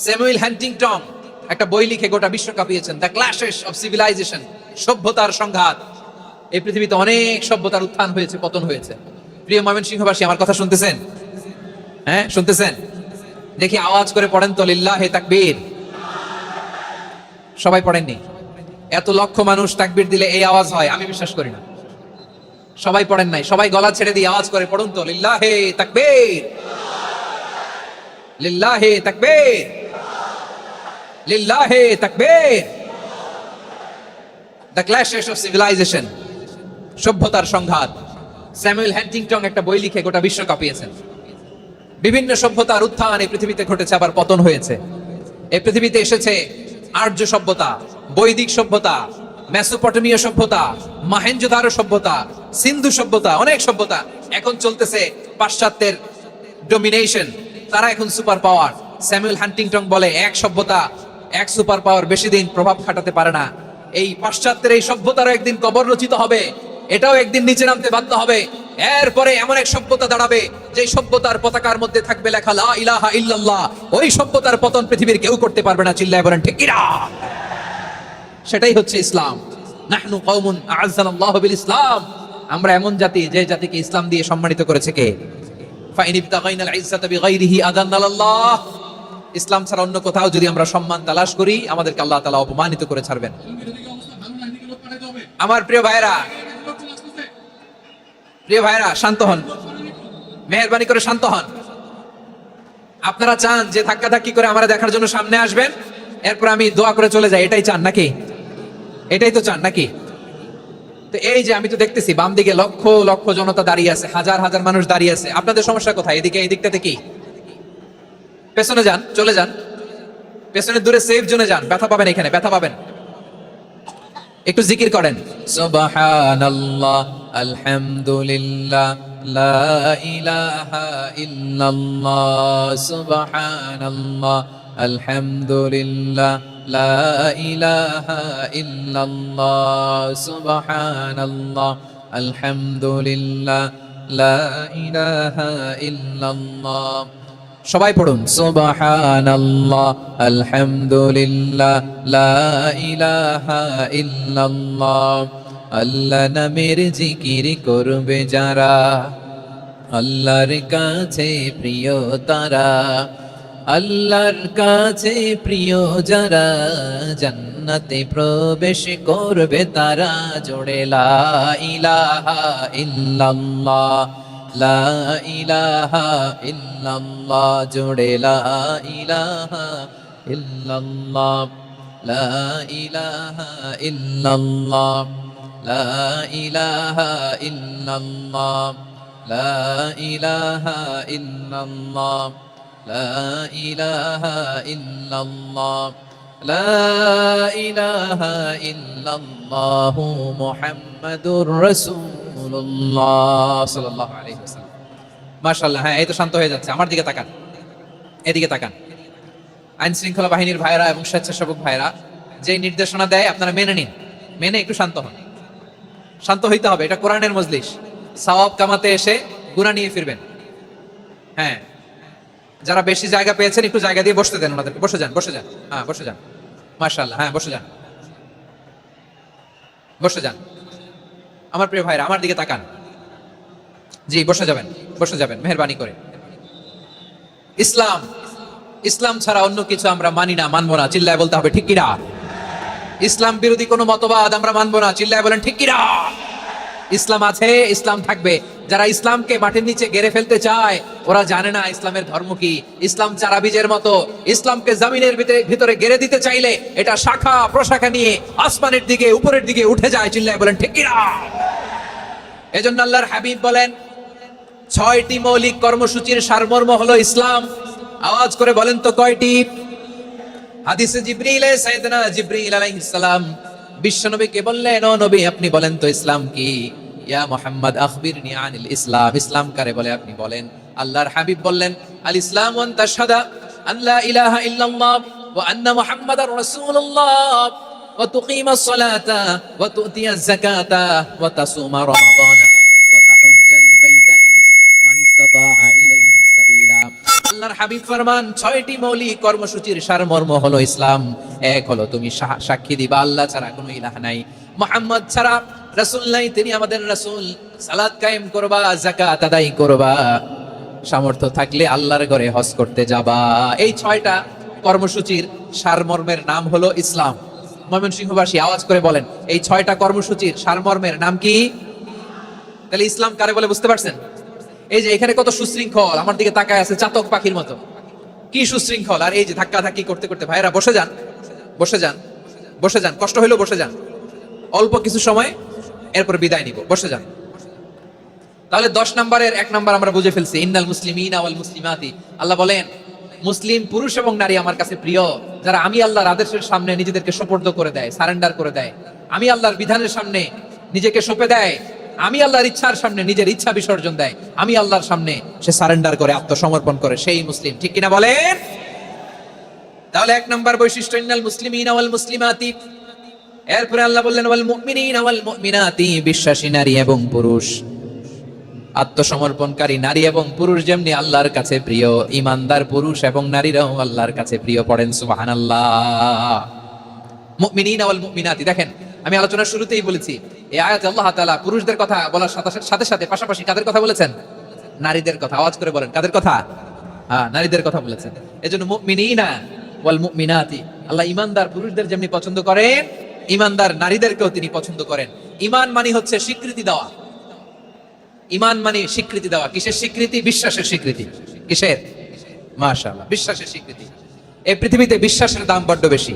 [SPEAKER 1] স্যামুয়েল হ্যান্টিংটন একটা বই লিখে গোটা বিশ্ব কাঁপিয়েছেন, দ্য ক্ল্যাশেস অফ সিভিলাইজেশন, সভ্যতার সংঘাত। এই পৃথিবীতে অনেক সভ্যতার উত্থান হয়েছে, পতন হয়েছে। প্রিয় ময়মনসিংহবাসী, আমার কথা শুনতেছেন? হ্যাঁ, শুনতেছেন? দেখি আওয়াজ করে পড়েন তো, লিল্লাহে তাকবীর। সবাই পড়েননি? এত লক্ষ মানুষ তাকবীর দিলে এই আওয়াজ হয়? আমি বিশ্বাস করি না। সবাই পড়েন নাই? সবাই গলা ছেড়ে দিয়ে আওয়াজ করে পড়ুন তো, লিল্লাহে তাকবীর, লিল্লাহে তাকবীর, লিল্লাহে তাকবীর। দ্য ক্ল্যাশেস অফ সিভিলাইজেশন, সভ্যতার সংঘাত। স্যামুয়েল হ্যান্টিংটন একটা বই লিখে গোটা বিশ্ব কাঁপিয়েছেন। বিভিন্ন সভ্যতার উত্থান এই পৃথিবীতে ঘটেছে, আবার পতন হয়েছে। এই পৃথিবীতে এসেছে আর্য সভ্যতা, বৈদিক সভ্যতা, মেসোপটেমীয় সভ্যতা, মহেঞ্জোদারো সভ্যতা, সিন্ধু সভ্যতা, অনেক সভ্যতা। এখন চলতেছে পাশ্চাত্যের ডমিনেশন, তারা এখন সুপার পাওয়ার। স্যামুয়েল হ্যান্টিংটন বলে, এক সভ্যতা, এক সুপার পাওয়ার বেশি দিন প্রভাব খাটাতে পারে না। এই পাশ্চাত্যের এই সভ্যতারও একদিন কবর রচিত হবে, এটাও একদিন নিচে নামতে বাধ্য হবে। এরপরে এমন এক সভ্যতা দাঁড়াবে যে সভ্যতার পতাকার মধ্যে থাকবে লেখা লা ইলাহা ইল্লাল্লাহ। ওই সভ্যতার পতন পৃথিবীর কেউ করতে পারবে না। চিল্লায় বলেন ঠিক কিনা? সেটাই হচ্ছে ইসলাম। নাহনু কওমুন আ'আজ্জানাল্লাহু বিল ইসলাম। আমরা এমন জাতি যে জাতিকে ইসলাম দিয়ে সম্মানিত করেছে কে? ফাইন ইবতাগাইনাল ইজ্জাতা বিগাইরিহি আযাল্লাল্লাহ। ইসলাম ছাড়া অন্য কোথাও যদি আমরা সম্মান তালাশ করি, আমাদেরকে আল্লাহ তাআলা অপমানিত করে ছাড়বেন। আমার প্রিয় ভাইরা, শান্ত হন, মেহেরবানি করে শান্ত হন। আপনারা চান যে ধাক্কাধাক্কি করে আমরা দেখার জন্য সামনে আসবেন, এরপর আমি দোয়া করে চলে যাই, এটাই চান নাকি? এটাই তো চান নাকি? তো এই যে আমি তো দেখতেছি বাম দিকে লক্ষ লক্ষ জনতা দাঁড়িয়ে আছে, হাজার হাজার মানুষ দাঁড়িয়ে আছে। আপনাদের সমস্যা কোথায়? এদিকে, এই দিকটাতে কি? পেছনে যান, চলে যান, পেছনে দূরে সেফ জোনে যান। ব্যথা পাবেন, এখানে ব্যথা পাবেন। একটু জিকির করেন, সুবহানাল্লাহ, আলহামদুলিল্লাহ, লা ইলাহা ইল্লাল্লাহ, সুবহানাল্লাহ, আলহামদুলিল্লাহ, লা ইলাহা ইল্লাল্লাহ, সুবহানাল্লাহ, আলহামদুলিল্লাহ, লা ইলাহা ইল্লাল্লাহ। সবাই পড়ুন, সুবহানাল্লাহ, আলহামদুলিল্লাহ, লা ইলাহা ইল্লাল্লাহ। আল্লাহ নামের জিকির করবে যারা, আল্লাহর কাছে প্রিয় তারা, আল্লাহর কাছে প্রিয় যারা, জান্নাতে প্রবেশ করবে তারা। জোড়ে লা ইলাহা ইল্লাল্লাহ, লা ইলাহা ইল্লাল্লাহ, জোড়ে লা ইলাহা ইল্লাল্লাহ, লা ইলাহা ইল্লাল্লাহ, লা ইলাহা ইল্লাল্লাহ, লা ইলাহা ইল্লাল্লাহ, লা ইলাহা ইল্লাল্লাহ, লা ইলাহা ইল্লাল্লাহু মুহাম্মাদুর রাসূলুল্লাহ সাল্লাল্লাহু আলাইহি ওয়াসাল্লাম। মাশাআল্লাহ। হ্যাঁ, এই তো শান্ত হয়ে যাচ্ছে। আমার দিকে তাকান, এদিকে তাকান। আইন শৃঙ্খলা বাহিনীর ভাইরা এবং স্বেচ্ছাসেবক ভাইরা যে নির্দেশনা দেয় আপনারা মেনে নিন, মেনে একটু শান্ত হন। শান্ত হইতে হবে, এটা কোরআনের মজলিস। সওয়াব কামাতে এসে গুনাহ নিয়ে ফিরবেন। হ্যাঁ, যারা বেশি জায়গা পেয়েছেন একটু জায়গা দিয়ে বসতে দেন ওনাদেরকে। বসে যান, বসে যান। হ্যাঁ, বসে যান। মাশাআল্লাহ। হ্যাঁ, বসে যান, বসে যান। আমার প্রিয় ভাইরা, আমার দিকে তাকান। জি, বসে যাবেন, বসে যাবেন মেহেরবানি করে। ইসলাম, ইসলাম ছাড়া অন্য কিছু আমরা মানি না, মানবো না। চিল্লায় বলতে হবে ঠিক কিনা? ইসলাম বিরোধী কোনো মতবাদ আমরা মানবো না। চিল্লায় বলেন ঠিক কিনা? ইসলাম আছে, ইসলাম থাকবে। যারা ইসলামকে মাটির নিচে গেড়ে ফেলতে চায়, ওরা জানে না ইসলামের ধর্ম কি। ইসলাম চারা বীজের মতো, ইসলামকে জমিনের ভিতরে গেড়ে দিতে চাইলে এটা শাখা প্রশাখা নিয়ে আসমানের দিকে, উপরের দিকে উঠে যায়। চিল্লায় বলেন ঠিক কিনা? এজন্য আল্লাহর হাবিব বলেন, 6টি মৌলিক কর্মসূচির সারমর্ম হলো ইসলাম। আওয়াজ করে বলেন তো কয়টি? হাদিসে জিবরিলে সাইয়েদনা জিবরিল আলাইহিস সালাম বিশ্বনবীকে বললেন, ও নবী আপনি বলেন তো ইসলাম কি? ইয়া মুহাম্মদ আখবিরনি আনিল ইসলাম। ইসলাম কারে বলে আপনি বলেন। আল্লাহর হাবিব বললেন, আল ইসলাম আন তাশহাদা আন লা ইলাহা ইল্লাল্লাহ ওয়া আন্না মুহাম্মাদার রাসূলুল্লাহ ওয়া তুকিমাস সালাতা ওয়া তুতিয়াজ যাকাতা ওয়া তাসুমা রমাদান ওয়া তাহুজ্জাল বাইতা মান ইসতাতাআ ইলাইহি সাবিলা। আল্লাহর হাবিব ফরমান, 6টি মৌলিক কর্মসূচির সারমর্ম হলো ইসলাম। এক হলো তুমি সাক্ষী দিবা আল্লাহ ছাড়া কোনো ইলাহ নাই, মুহাম্মদ ছাড়া রাসূল নাই, তিনি আমাদের রাসূল। সালাত কায়েম করবা, যাকাত আদায় করবা, সামর্থ্য থাকলে আল্লাহর ঘরে হজ করতে যাবা। এই 6টা কর্মসূচির সারমর্মের নাম হলো ইসলাম। ময়মনসিংহবাসী আওয়াজ করে বলেন, এই 6টা কর্মসূচির সারমর্মের নাম কি? তাহলে ইসলাম কারে বলে বুঝতে পারছেন? এই যে এখানে কত সুশৃঙ্খল, আমার দিকে তাকায় আছে চাতক পাখির মতো, কি সুশৃঙ্খল। আর এই যে ধাক্কা ধাক্কি করতে করতে, ভাইরা বসে যান, বসে যান, বসে যান। কষ্ট হইলো বসে যান, অল্প কিছু সময়, এরপর বিদায় নিব। বসে যান। তাহলে 10 নম্বরের 1 নম্বর আমরা বুঝে ফেলছি, ইন্নাল মুসলিমিনা ওয়াল মুসলিমাতি। আল্লাহ বলেন, মুসলিম পুরুষ এবং নারী আমার কাছে প্রিয়, যারা আমি আল্লাহর আদেশের সামনে নিজেদেরকে সোপর্দ করে দেয়, সারেন্ডার করে দেয়। আমি আল্লাহর বিধানের সামনে নিজেকে সঁপে দেয়, আমি আল্লাহর ইচ্ছার সামনে নিজের ইচ্ছা বিসর্জন দেয়, আমি আল্লাহর সামনে সে সারেন্ডার করে, আত্মসমর্পণ করে, সেই মুসলিম। ঠিক কিনা বলেন? তাহলে 1 নম্বর বৈশিষ্ট্য ইন্নাল মুসলিমিনা ওয়াল মুসলিমাতি। এরপরে আল্লাহ বললেন ওয়াল মুমিনিনা ওয়াল মুমিনাতি, বিশ্বাসী নারী এবং পুরুষ। আত্মসমর্পণকারী নারী এবং পুরুষ যেমনি আল্লাহর কাছে প্রিয়, ইমানদার পুরুষ এবং নারীরাও আল্লাহর কাছে প্রিয়। পড়েন সুবহানাল্লাহ। মুমিনিনা ওয়াল মুমিনাতি, দেখেন আমি আলোচনার শুরুতেই বলেছি এই আয়াতে আল্লাহ তাআলা পুরুষদের কথা বলার সাথে সাথে পাশাপাশি কাদের কথা বলেছেন? নারীদের কথা। আওয়াজ করে বলেন কাদের কথা? হ্যাঁ, নারীদের কথা বলেছেন। এজন্য মুমিনিনা ওয়াল মুমিনাতি, আল্লাহ ইমানদার পুরুষদের যেমনি পছন্দ করেন, ইমানদার নারীদেরকেও তিনি পছন্দ করেন। ঈমান মানে হচ্ছে স্বীকৃতি দেওয়া। ঈমান মানে স্বীকৃতি দেওয়া। কিসের স্বীকৃতি? বিশ্বাসের স্বীকৃতি। কিসের? মাশাআল্লাহ, বিশ্বাসের স্বীকৃতি। এই পৃথিবীতে বিশ্বাসের দাম বড্ড বেশি।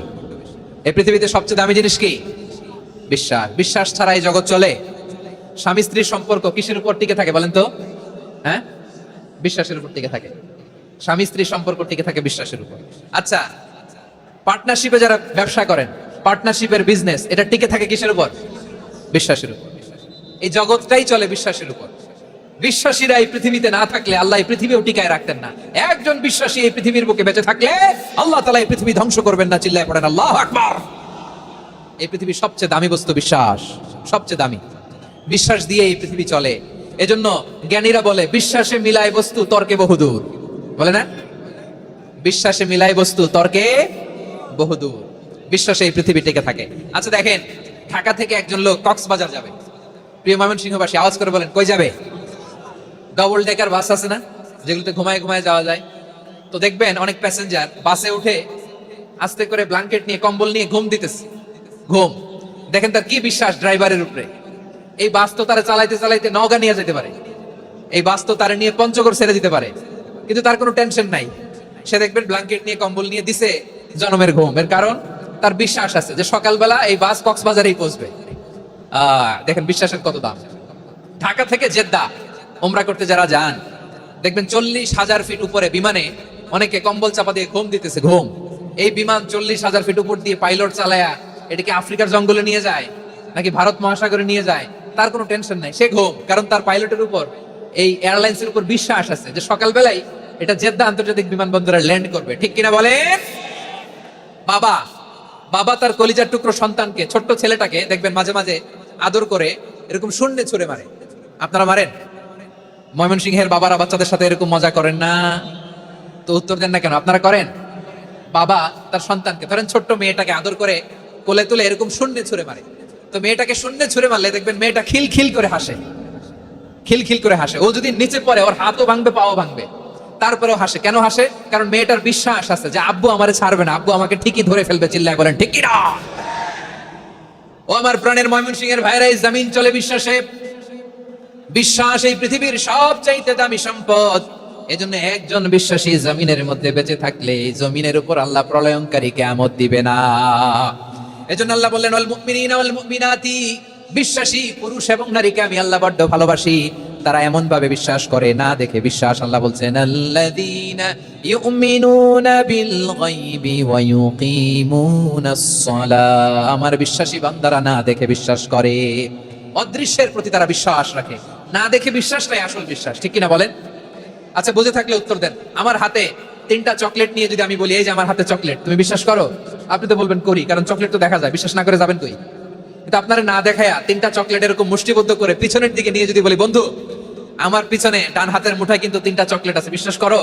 [SPEAKER 1] এই পৃথিবীতে সবচেয়ে দামি জিনিস কি? বিশ্বাস। বিশ্বাস ছাড়া এই জগৎ চলে? স্বামী স্ত্রীর সম্পর্ক কিসের উপর টিকে থাকে বলেন তো? হ্যাঁ, বিশ্বাসের উপর টিকে থাকে। স্বামী স্ত্রীর সম্পর্ক টিকে থাকে বিশ্বাসের উপর। আচ্ছা, পার্টনারশিপে যারা ব্যবসা করেন, পার্টনারশিপের বিজনেস, এটা টিকে থাকে কিসের উপর? বিশ্বাসের উপর। এই জগৎটাই চলে বিশ্বাসের উপর। বিশ্বাসীরা এই পৃথিবীতে না থাকলে আল্লাহ এই পৃথিবীও টিকায় রাখতেন না। একজন বিশ্বাসী এই পৃথিবীর বুকে বেঁচে থাকলে আল্লাহ তাআলা এই পৃথিবী ধ্বংস করবেন না। চিল্লায় পড়েন আল্লাহু আকবার। এই পৃথিবীর সবচেয়ে দামি বস্তু বিশ্বাস, সবচেয়ে দামি। বিশ্বাস দিয়ে এই পৃথিবী চলে। এজন্য জ্ঞানীরা বলে বিশ্বাসে মিলায় বস্তু, তর্কে বহুদূর। বলে না? বিশ্বাসে মিলায় বস্তু, তর্কে বহুদূর। বিশ্বাসে এই পৃথিবী টিকে থাকে। আচ্ছা দেখেন, ঢাকা থেকে একজন লোক কক্সবাজার যাবে। প্রিয় ময়মনসিংহবাসী, আওয়াজ করে বলেন কই যাবে? ডবল ডেকার বাস আছে না, যেগুলোতে ঘুমায় ঘুমায় যাওয়া যায়। তো দেখবেন অনেক প্যাসেঞ্জার বাসে উঠে আস্তে করে ব্ল্যাঙ্কেট নিয়ে, কম্বল নিয়ে ঘুম দিতেছে। ঘুম দেখেন তার কি বিশ্বাস ড্রাইভারের উপরে। এই বাস তো তারা চালাইতে চালাইতে নওগাঁ নিয়ে যেতে পারে, এই বাস তো তারা নিয়ে পঞ্চগড় ছেড়ে দিতে পারে, কিন্তু তার কোনো টেনশন নাই। সে দেখবেন ব্ল্যাঙ্কেট নিয়ে, কম্বল নিয়ে দিছে জনমের ঘুম। এর কারণ তার বিশ্বাস আছে যে সকালবেলা এই বাস কক্সবাজারেই পৌঁছবে। দেখেন বিশ্বাসের কত দাম। ঢাকা থেকে জেদ্দা উমরা করতে যারা যান, দেখবেন 40,000 ফিট উপরে বিমানে অনেকে কম্বল চাপা দিয়ে ঘুম দিতেছে। ঘুম। এই বিমান 40,000 ফিট উপর দিয়ে পাইলট চালায়া এটাকে আফ্রিকার জঙ্গলে নিয়ে যায় নাকি ভারত মহাসাগরে নিয়ে যায়, তার কোনো টেনশন নাই। সে ঘুম, কারণ তার পাইলটের উপর, এই এয়ারলাইন্সের উপর বিশ্বাস আছে যে সকালবেলায় এটা জেদ্দা আন্তর্জাতিক বিমানবন্দরে ল্যান্ড করবে। ঠিক কিনা বলেন? বাবা বাবা তার কলিজার টুকরো সন্তানকে, ছোট্ট ছেলেটাকে দেখবেন মাঝে মাঝে আদর করে এরকম শূন্যে ছুঁড়ে মারে। আপনারা মারেন? ময়মনসিংহের বাবারা বাচ্চাদের সাথে এরকম মজা করেন না? তো উত্তর দেন না কেন? আপনারা করেন? বাবা তার সন্তানকে, ধরেন ছোট্ট মেয়েটাকে আদর করে কোলে তুলে এরকম শূন্যে ছুঁড়ে মারে। তো মেয়েটাকে শূন্যে ছুঁড়ে মারলে দেখবেন মেয়েটা খিলখিল করে হাসে, খিলখিল করে হাসে। ও যদি নিচে পড়ে ওর হাতও ভাঙবে, পাও ভাঙবে, তারপরেও হাসে। কেন হাসে? কারণ মেয়েটার বিশ্বাস আছে যে আব্বু আমারে ছাড়বে না, আব্বু আমাকে ঠিকই ধরে ফেলবে। চিল্লায় বলেন ঠিক কিনা? ও আমার প্রাণের ময়মনসিংহের ভাইরা, এই জমিন চলে বিশ্বাসে। বিশ্বাস এই পৃথিবীর সবচাইতে দামি সম্পদ। এজন্য একজন বিশ্বাসী জমিনের মধ্যে বেঁচে থাকলে এই জমিনের উপর আল্লাহ প্রলয়ঙ্কারী কিয়ামত দিবে না। এজন্য আল্লাহ বললেন ওয়াল মুমিনিনা ওয়াল মুমিনাতি, বিশ্বাসী পুরুষ এবং নারীকে আমি আল্লাহ বড্ড ভালোবাসি। তারা এমন ভাবে বিশ্বাস করে না দেখে বিশ্বাস। আল্লাহ বলছেন আল্লাযীনা ইউমিনুনা বিল গায়বি ওয়া ইউকিমুনাস সালাহ, আমার বিশ্বাসী বান্দারা না দেখে বিশ্বাস করে। অদৃশ্যের প্রতি তারা বিশ্বাস রাখে, না দেখে বিশ্বাস নাই আসল বিশ্বাস। ঠিক কিনা বলেন? আচ্ছা, বুঝে থাকলে উত্তর দেন। আমার হাতে 3টা চকলেট নিয়ে যদি আমি বলি এই যে আমার হাতে চকলেট, তুমি বিশ্বাস করো? আপনি তো বলবেন করি, কারণ চকলেট তো দেখা যায়। বিশ্বাস না করে যাবেন কই? কিন্তু আপনারা না দেখায়া 3টা চকলেট এরকম মুষ্টিবদ্ধ করে পিছনের দিকে নিয়ে যদি বলি বন্ধু আমার পিছনে ডান হাতের মুঠায় কিন্তু 3টা চকলেট আছে, বিশ্বাস করো?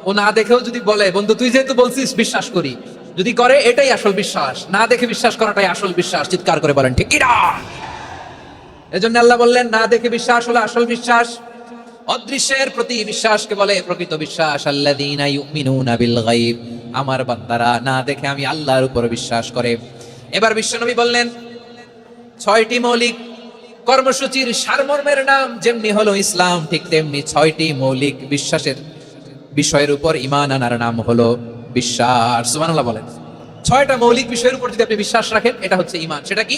[SPEAKER 1] ও না দেখেও যদি বলে বন্ধু তুই যেহেতু বলছিস বিশ্বাস করি, যদি করে এটাই আসল বিশ্বাস। না দেখে বিশ্বাস করাটাই আসল বিশ্বাস। চিৎকার করে বলেন ঠিক কিনা? এজন্য আল্লাহ বললেন না দেখে বিশ্বাস হলো আসল বিশ্বাস। অদৃশ্যের প্রতি বিশ্বাসকে বলে প্রকৃত বিশ্বাস। আল্লাযীনা ইউমিনুনা বিল গায়ব, আমার বান্দারা না দেখে আমি আল্লাহর উপর বিশ্বাস করে। এবার বিশ্বনবী বললেন 6টি মৌলিক কর্মসূচির সারমর্মের নাম যেমনি হলো ইসলাম, ঠিক তেমনি 6টি মৌলিক বিশ্বাসের বিষয়ের উপর ঈমান আনার নাম হলো বিশ্বাস। সুবহানাল্লাহ বলেন। 6টা মৌলিক বিষয়ের উপর যদি আপনি বিশ্বাস রাখেন এটা হচ্ছে ঈমান। সেটা কি?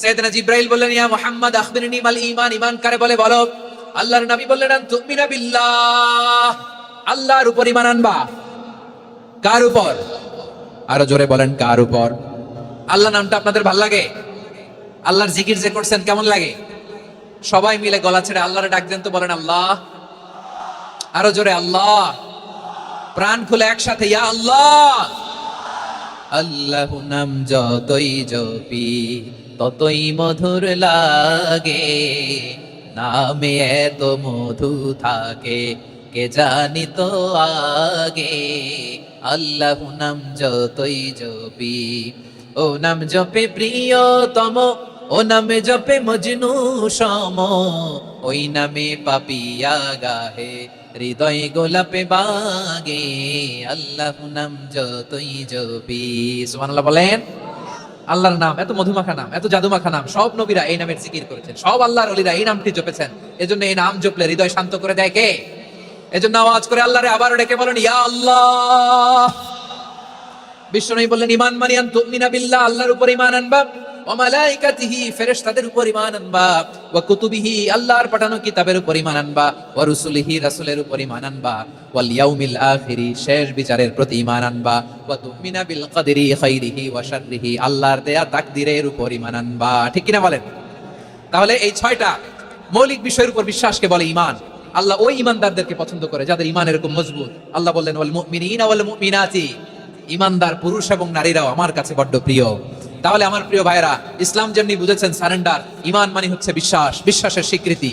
[SPEAKER 1] সাইয়েদনা জিবরাইল বললেন ইয়া মুহাম্মদ আখবিরনি মাল ঈমান, ঈমান কারে বলে বলো। আল্লাহর নবী বললেন আন তুমিনা বিল্লাহ, আল্লাহর উপর ঈমান আনবা। কার উপর? আরো জোরে বলেন কার উপর? আল্লাহ নামটা আপনাদের ভালো লাগে? আল্লাহর জিকির যে করছেন কেমন লাগে? সবাই মিলে গলা ছেড়ে আল্লাহরে ডাক দেন তো, বলেন আল্লাহ। আরো জোরে আল্লাহ। প্রাণ খুলে একসাথে ইয়া আল্লাহ। আল্লাহ নাম যতই জপি ততই মধুর লাগে, নামে এত মধু থাকে কে জানি তো আগে। আল্লাহ নাম যতই জপি, ও নাম জপে প্রিয়তম, ও নামে জপে মজনু সম, ওই নামে পাপিয়া গাহে হৃদয় গোলাপে বাগে। আল্লাহ নাম যতই জপি, সুবহানাল্লাহ বলেন। আল্লাহর নাম এত মধুমাখা নাম, এত জাদুমাখা নাম, সব নবীরা এই নামের জিকির করেছেন, সব আল্লাহর ওলিরা এই নামটি জপেছেন। এজন্য এই নাম জপলে হৃদয় শান্ত করে দেয় কে? এজন্য আওয়াজ করে আল্লাহরে আবার ডেকে বলেন ইয়া আল্লাহ। বিশ্বনবী বললেন ঈমান মানিয়ান তুমিনা বিল্লাহ, আল্লাহর উপর ঈমান আনবা, ওয়া মালাইকাতিহি ফেরেশতাদের উপর ঈমান আনবা, ওয়া কুতুবিহি আল্লাহর পাঠানো কিতাবের উপর ঈমান আনবা, ওয়া রুসুলিহি রাসূলের উপর ঈমান আনবা, ওয়াল ইয়াউমিল আখিরি শেষ বিচারের প্রতি ঈমান আনবা, ওয়া তুমিনা বিল কদরি খাইরিহি ওয়া শাররিহি আল্লাহর দেয়া তাকদীরের উপর ঈমান আনবা। ঠিক কিনা বলেন? তাহলে এই 6টা মৌলিক বিষয়ের উপর বিশ্বাসকে বলে ঈমান। আল্লাহ ওই ঈমানদারদেরকে পছন্দ করে যাদের ঈমান এরকম মজবুত। আল্লাহ বললেন ওয়াল মুমিনিনা ওয়াল মুমিনাতি, ঈমানদার পুরুষ এবং নারীরাও আমার কাছে বড্ড প্রিয়। তাহলে আমার প্রিয় ভাইরা, ইসলাম যেমনি বুঝেছেন সারেন্ডার, ঈমান মানে হচ্ছে বিশ্বাস, বিশ্বাসের স্বীকৃতি।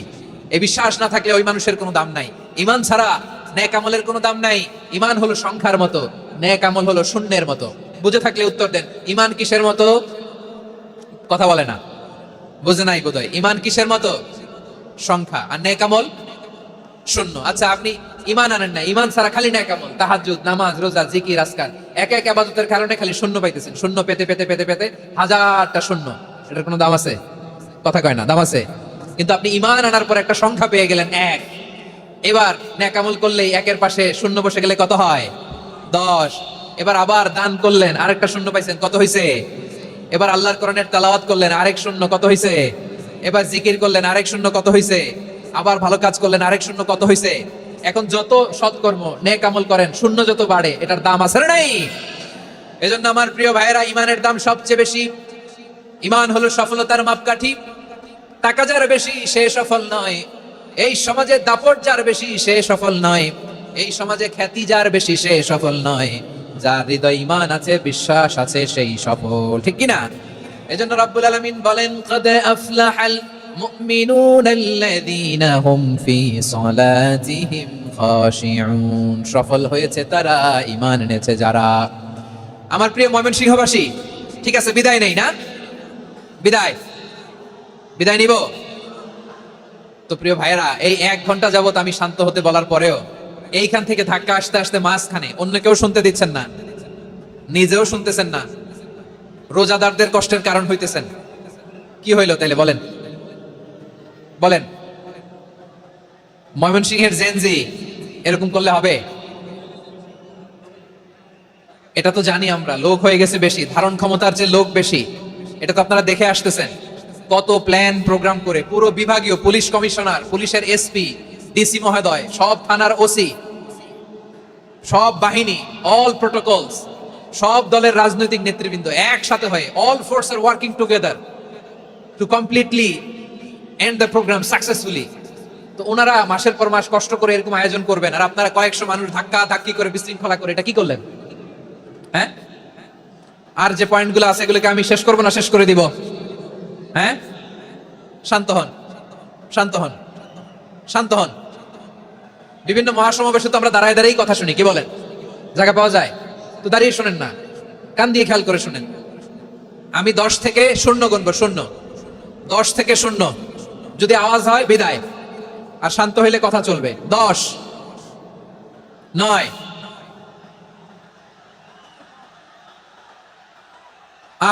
[SPEAKER 1] এই বিশ্বাস না থাকলে ওই মানুষের কোনো দাম নাই। ঈমান ছাড়া নেক আমলের কোনো দাম নাই। ঈমান হলো সংখ্যার মতো, নেক আমল হলো শূন্যের মতো। বুঝে থাকলে উত্তর দেন, ঈমান কিসের মতো? কথা বলে না, বুঝে নাই বোধহয়। ঈমান কিসের মতো? সংখ্যা। আর নেক আমল শূন্য। আচ্ছা, আপনি ঈমান আনেন না, ঈমান ছাড়া খালি নেক আমল, তাহাজ্জুদ, নামাজ, রোজা, জিকির, আজকার, এক এক ইবাদতের কারণে খালি শূন্য পাইতেছেন। শূন্য পেতে পেতে পেতে পেতে হাজারটা শূন্য। এটার কোনো দাম আছে? কথা কয় না, দাম আছে। কিন্তু আপনি ঈমান আনার পর একটা সংখ্যা পেয়ে গেলেন, এক। এবার নেক আমল করলেই একের পাশে শূন্য বসে গেলে কত হয়? 10। এবার আবার দান করলেন, আরেকটা শূন্য পাইছেন, কত হইছে? এবার আল্লাহর কোরআনের তেলাওয়াত করলেন, আরেক শূন্য, কত হইছে? এবার জিকির করলেন, আরেক শূন্য, কত হইছে? আবার ভালো কাজ করলেন, আরেক শূন্য, কত হইছে? এখন যত সৎকর্ম নেক আমল করেন, শূন্য যত বাড়ে, এটার দাম আছে না নাই? এজন্য আমার প্রিয় ভাইয়েরা, ঈমানের দাম সবচেয়ে বেশি। ঈমান হলো সফলতার মাপকাঠি। টাকা যার বেশি সে সফল নয়, এই সমাজে দাপট যার বেশি সে সফল নয়, এই সমাজে খ্যাতি যার বেশি সে সফল নয়, যার হৃদয় ঈমান আছে, বিশ্বাস আছে, সেই সফল। ঠিক কিনা? এজন্য রব্বুল আলামিন বলেন কদ আফলাহাল মুমিনুনাল্লাযীনা হুম ফি সালাতিহিম খাশিউন, সফল হয়েছে তারা, ঈমান এনেছে যারা। আমার প্রিয় ময়মনসিংহবাসী, ঠিক আছে, বিদায় নেই না? বিদায় নিব তো। প্রিয় ভাইয়েরা, এই 1 ঘন্টা যাবত আমি শান্ত হতে বলার পরেও এইখান থেকে ধাক্কা আসতে আসতে মাঝখানে অন্য কেউ শুনতে দিচ্ছেন না, নিজেও শুনতেছেন না, রোজাদারদের কষ্টের কারণ হইতেছেন। কি হইল তাইলে বলেন? বলেন, ময়মনসিংহের জেনজি এরকম করলে হবে? এটা তো জানি আমরা, লোক হয়ে গেছে বেশি, ধারণ ক্ষমতার যে লোক বেশি, এটা তো আপনারা দেখে আসতেছেন। কত প্ল্যান প্রোগ্রাম করে পুরো বিভাগীয় পুলিশ কমিশনার, পুলিশের এসপি, ডিসি মহোদয়, সব থানার ওসি, সব বাহিনী, অল প্রোটোকলস, সব দলের রাজনৈতিক নেতৃবৃন্দ একসাথে হয়ে, all force are working together to completely end the program successfully. তো ওনারা মাসের পর মাস কষ্ট করে এরকম আয়োজন করবেন, আর আপনারা কয়েকশো মানুষ ধাক্কা ধাক্কি করে বিশৃঙ্খলা করে, এটা কি করলেন? হ্যাঁ, আর যে পয়েন্টগুলো আছে এগুলোকে আমি শেষ করবো না শেষ করে দিব? হ্যাঁ, শান্ত হন, শান্ত হন, শান্ত হন। বিভিন্ন মহাসমাবেশে তো আমরা দাঁড়ায় দাঁড়িয়ে কথা শুনি, কি বলেন? জায়গা পাওয়া যায় তো দাঁড়িয়ে শোনেন না, কান দিয়ে খেয়াল করে শুনেন। আমি 10 থেকে 0 গুনবো, 0, 10 থেকে 0, যদি আওয়াজ হয় বিদায়, আর শান্ত হইলে কথা চলবে। 10, 9,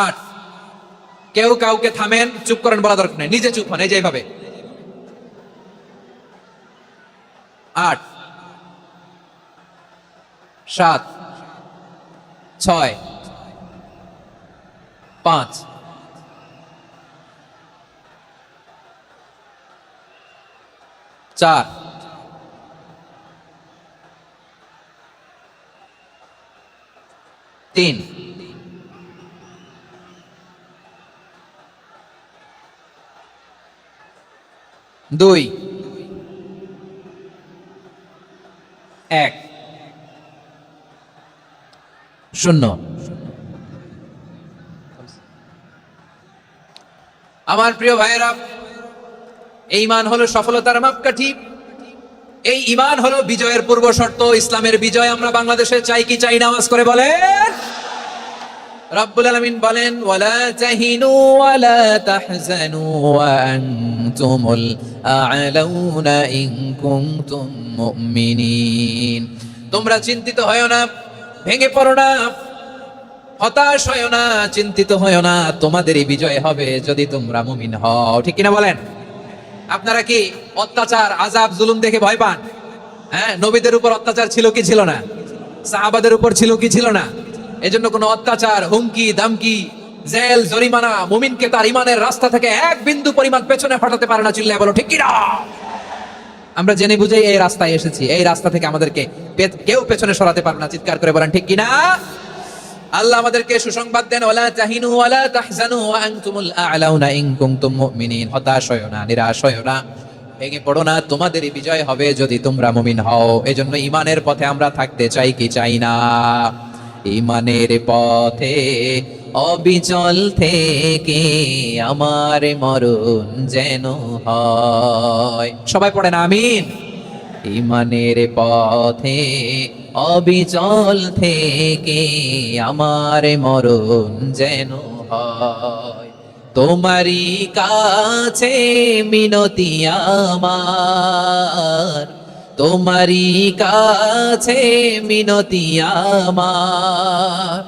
[SPEAKER 1] 8, কেউ কাউকে থামেন, চুপ করেন বলা দরকার নেই, নিজে চুপ হন, এই যে এইভাবে। 8, 7, 6, 5, 4, 3, 2, 1, 0। আমার প্রিয় ভাইয়েরা, এই ঈমান হলো সফলতার মাপকাঠি, এই ঈমান হলো বিজয়ের পূর্ব শর্ত। ইসলামের বিজয় আমরা বাংলাদেশে চাই কি চাই না? আওয়াজ করে বলেন। রব্বুল আলামিন বলেন, ওয়ালা তাহিনু ওয়ালা তাহজানু ওয়া আনতুমুল আ'লাউনা ইন কুনতুম মুমিনিন। তোমরা চিন্তিত হয়ো না, ভেঙে পড়ো না, হতাশ হয়ো না, চিন্তিত হয়ো না, তোমাদেরই বিজয় হবে যদি তোমরা মুমিন হও। ঠিক কিনা বলেন? আপনারা কি অত্যাচার, আযাব, জুলুম দেখে ভয় পান? হ্যাঁ, নবীদের উপর অত্যাচার ছিল কি ছিল না? সাহাবাদের উপর ছিল কি ছিল না? এজন্য কোনো অত্যাচার, হুমকি, দামকি, জেল, জরিমানা মুমিনকে তার ঈমানের রাস্তা থেকে এক বিন্দু পরিমাণ পেছনে হটাতে পারে না। চিল্লায় বলো ঠিক কিনা? আমরা জেনে বুঝে এই রাস্তায় এসেছি, এই রাস্তা থেকে আমাদেরকে কেউ পেছনে সরাতে পারবে না। চিৎকার করে বলেন ঠিক কিনা? আল্লাহ আমাদেরকে সুসংবাদ দেন, ওয়ালা তাহিনু ওয়ালা তাহজানু ওয়া আনতুমুল আ'লাউনা ইন কুনতুম মুমিনিন। হতাশ হয়ো না, নিরাশ হয়ো না, ভেঙে পড়ো না, তোমাদেরই বিজয় হবে যদি তোমরা মুমিন হও। এজন্য ঈমানের পথে আমরা থাকতে চাই কি চাই না? ঈমানের পথে অবিচল থেকে আমার মরণ যেন হয়। সবাই পড়েন আমিন। ঈমানের পথে অবিচল থেকে আমার মরণ যেন হয়। তোমারই কাছে মিনতি আমার, তোমারই কাছে মিনতি আমার,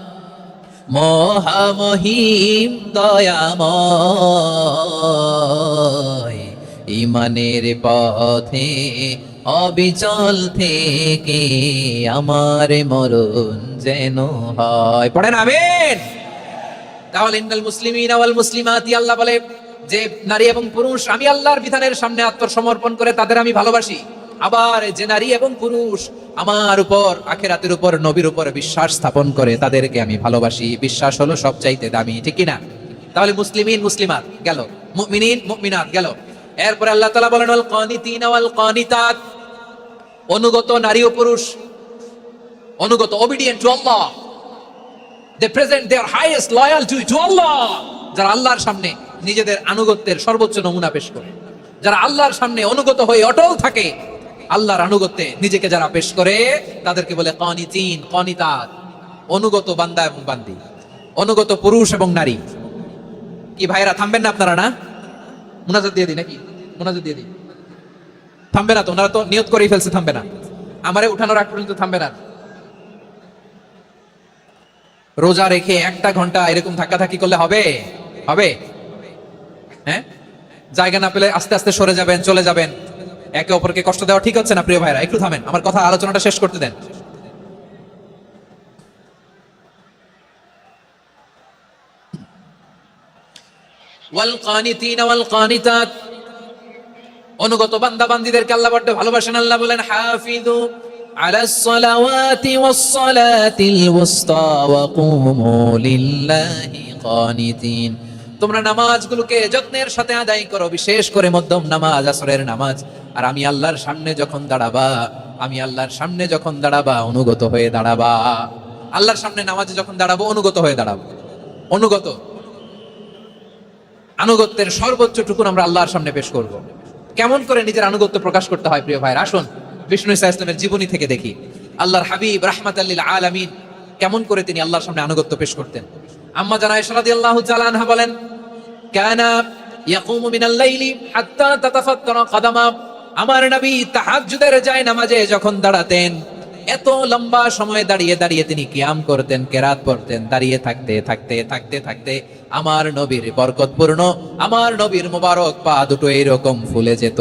[SPEAKER 1] মহামহিম দয়াময়। ঈমানের পথে অবিচল থেকে আমার মরণ যেন হয়। পড়েন আমিন। তাহলে ইন্নাল মুসলিমিনা ওয়াল মুসলিমাতি, আল্লাহ বলে যে নারী এবং পুরুষ আমি আল্লাহর বিধানের সামনে আত্মসমর্পণ করে তাদের আমি ভালোবাসি। আবার যে নারী এবং পুরুষ আমার উপর, আখিরাতের উপর, নবীর উপর বিশ্বাস স্থাপন করে তাদেরকে আমি ভালোবাসি। বিশ্বাস হলো সবচাইতে দামি। ঠিক কিনা? তাহলে মুসলিমিন মুসলিমাত গেল, মুমিনিন মুমিনাত গেল। এরপরে আল্লাহ তাআলা বলেন, ওয়াল কানিতিনা ওয়াল কানিতাত, অনুগত নারী ও পুরুষ, অনুগত, obedient to Allah, they present their highest loyalty to Allah। যারা আল্লাহর সামনে নিজেদের আনুগত্যের সর্বোচ্চ নমুনা পেশ করে, যারা আল্লাহর সামনে অনুগত হয়ে অটল থাকে, আল্লাহর আনুগত্যে নিজেকে যারা পেশ করে তাদেরকে বলে কানিতিন, কানিতাত, অনুগত বান্দা এবং বান্দি, অনুগত পুরুষ এবং নারী। কি ভাইরা থামবেন না আপনারা? না, মুনাজাত দিয়ে দিই নাকি? মুনাজাত দিয়ে দিই। থামবে না তো? ওনারা তো নিয়ত করেই ফেলছে থামবে না। আমারে উঠানোর আগ পর্যন্ত থামবে না। রোজা রেখে 1টা ঘন্টা এরকম ধাক্কাধাক্কি করলে হবে? হবে? হ্যাঁ, জায়গা না পেলে আস্তে আস্তে সরে যাবেন, চলে যাবেন। একে অপরকে কষ্ট দেওয়া ঠিক হচ্ছে না প্রিয় ভাইরা। একটু থামেন, আমার কথা, আলোচনাটা শেষ করতে দেন। ওয়াল কানিতিনা ওয়াল কানিতাত, অনুগত বান্দা বান্দীদেরকে আল্লাহ বড় ভালোবাসেন। আল্লাহ বলেন, হাফিযু আলাস সালাওয়াতি ওয়াস সালাতিল ওয়ুসতা ওয়া কুমু লিল্লাহি কানিতিন। তোমরা নামাজগুলোকে যত্নের সাথে আদায় করো, বিশেষ করে মধ্যম নামাজ, আসরের নামাজ। আর আমি আল্লাহর সামনে যখন দাঁড়াবা, আমি আল্লাহর সামনে যখন দাঁড়াবা অনুগত হয়ে দাঁড়াবা। আল্লাহর সামনে নামাজে যখন দাঁড়াবো অনুগত হয়ে দাঁড়াবো। অনুগত, আনুগত্যের সর্বোচ্চ টুকুন আমরা আল্লাহর সামনে পেশ করব। কেমন করে নিজের আনুগত্য প্রকাশ করতে হয় প্রিয় ভাইরা? আসুন বিষ্ণু ঈসা ইসলামের জীবনী থেকে দেখি। আল্লাহর হাবিব রাহমাতাল লিল আলামিন কেমন করে তিনি আল্লাহর সামনে আনুগত্য পেশ করতেন। আম্মা জানা আয়েশা রাদিয়াল্লাহু তাআলা আনহা বলেন, কানা ইয়াকুমু মিনাল লাইলি হাত্তা তাতাফাত্তারা কদামা। আমার নবী তাহাজ্জুদের জায়নামাজে যখন দাঁড়াতেন, এত লম্বা সময় দাঁড়িয়ে দাঁড়িয়ে তিনি কিয়াম করতেন, কেরাত পড়তেন। দাঁড়িয়ে থাকতে থাকতে থাকতে থাকতে আমার নবীর বরকতপূর্ণ, আমার নবীর মোবারক পা দুটো এইরকম ফুলে যেত।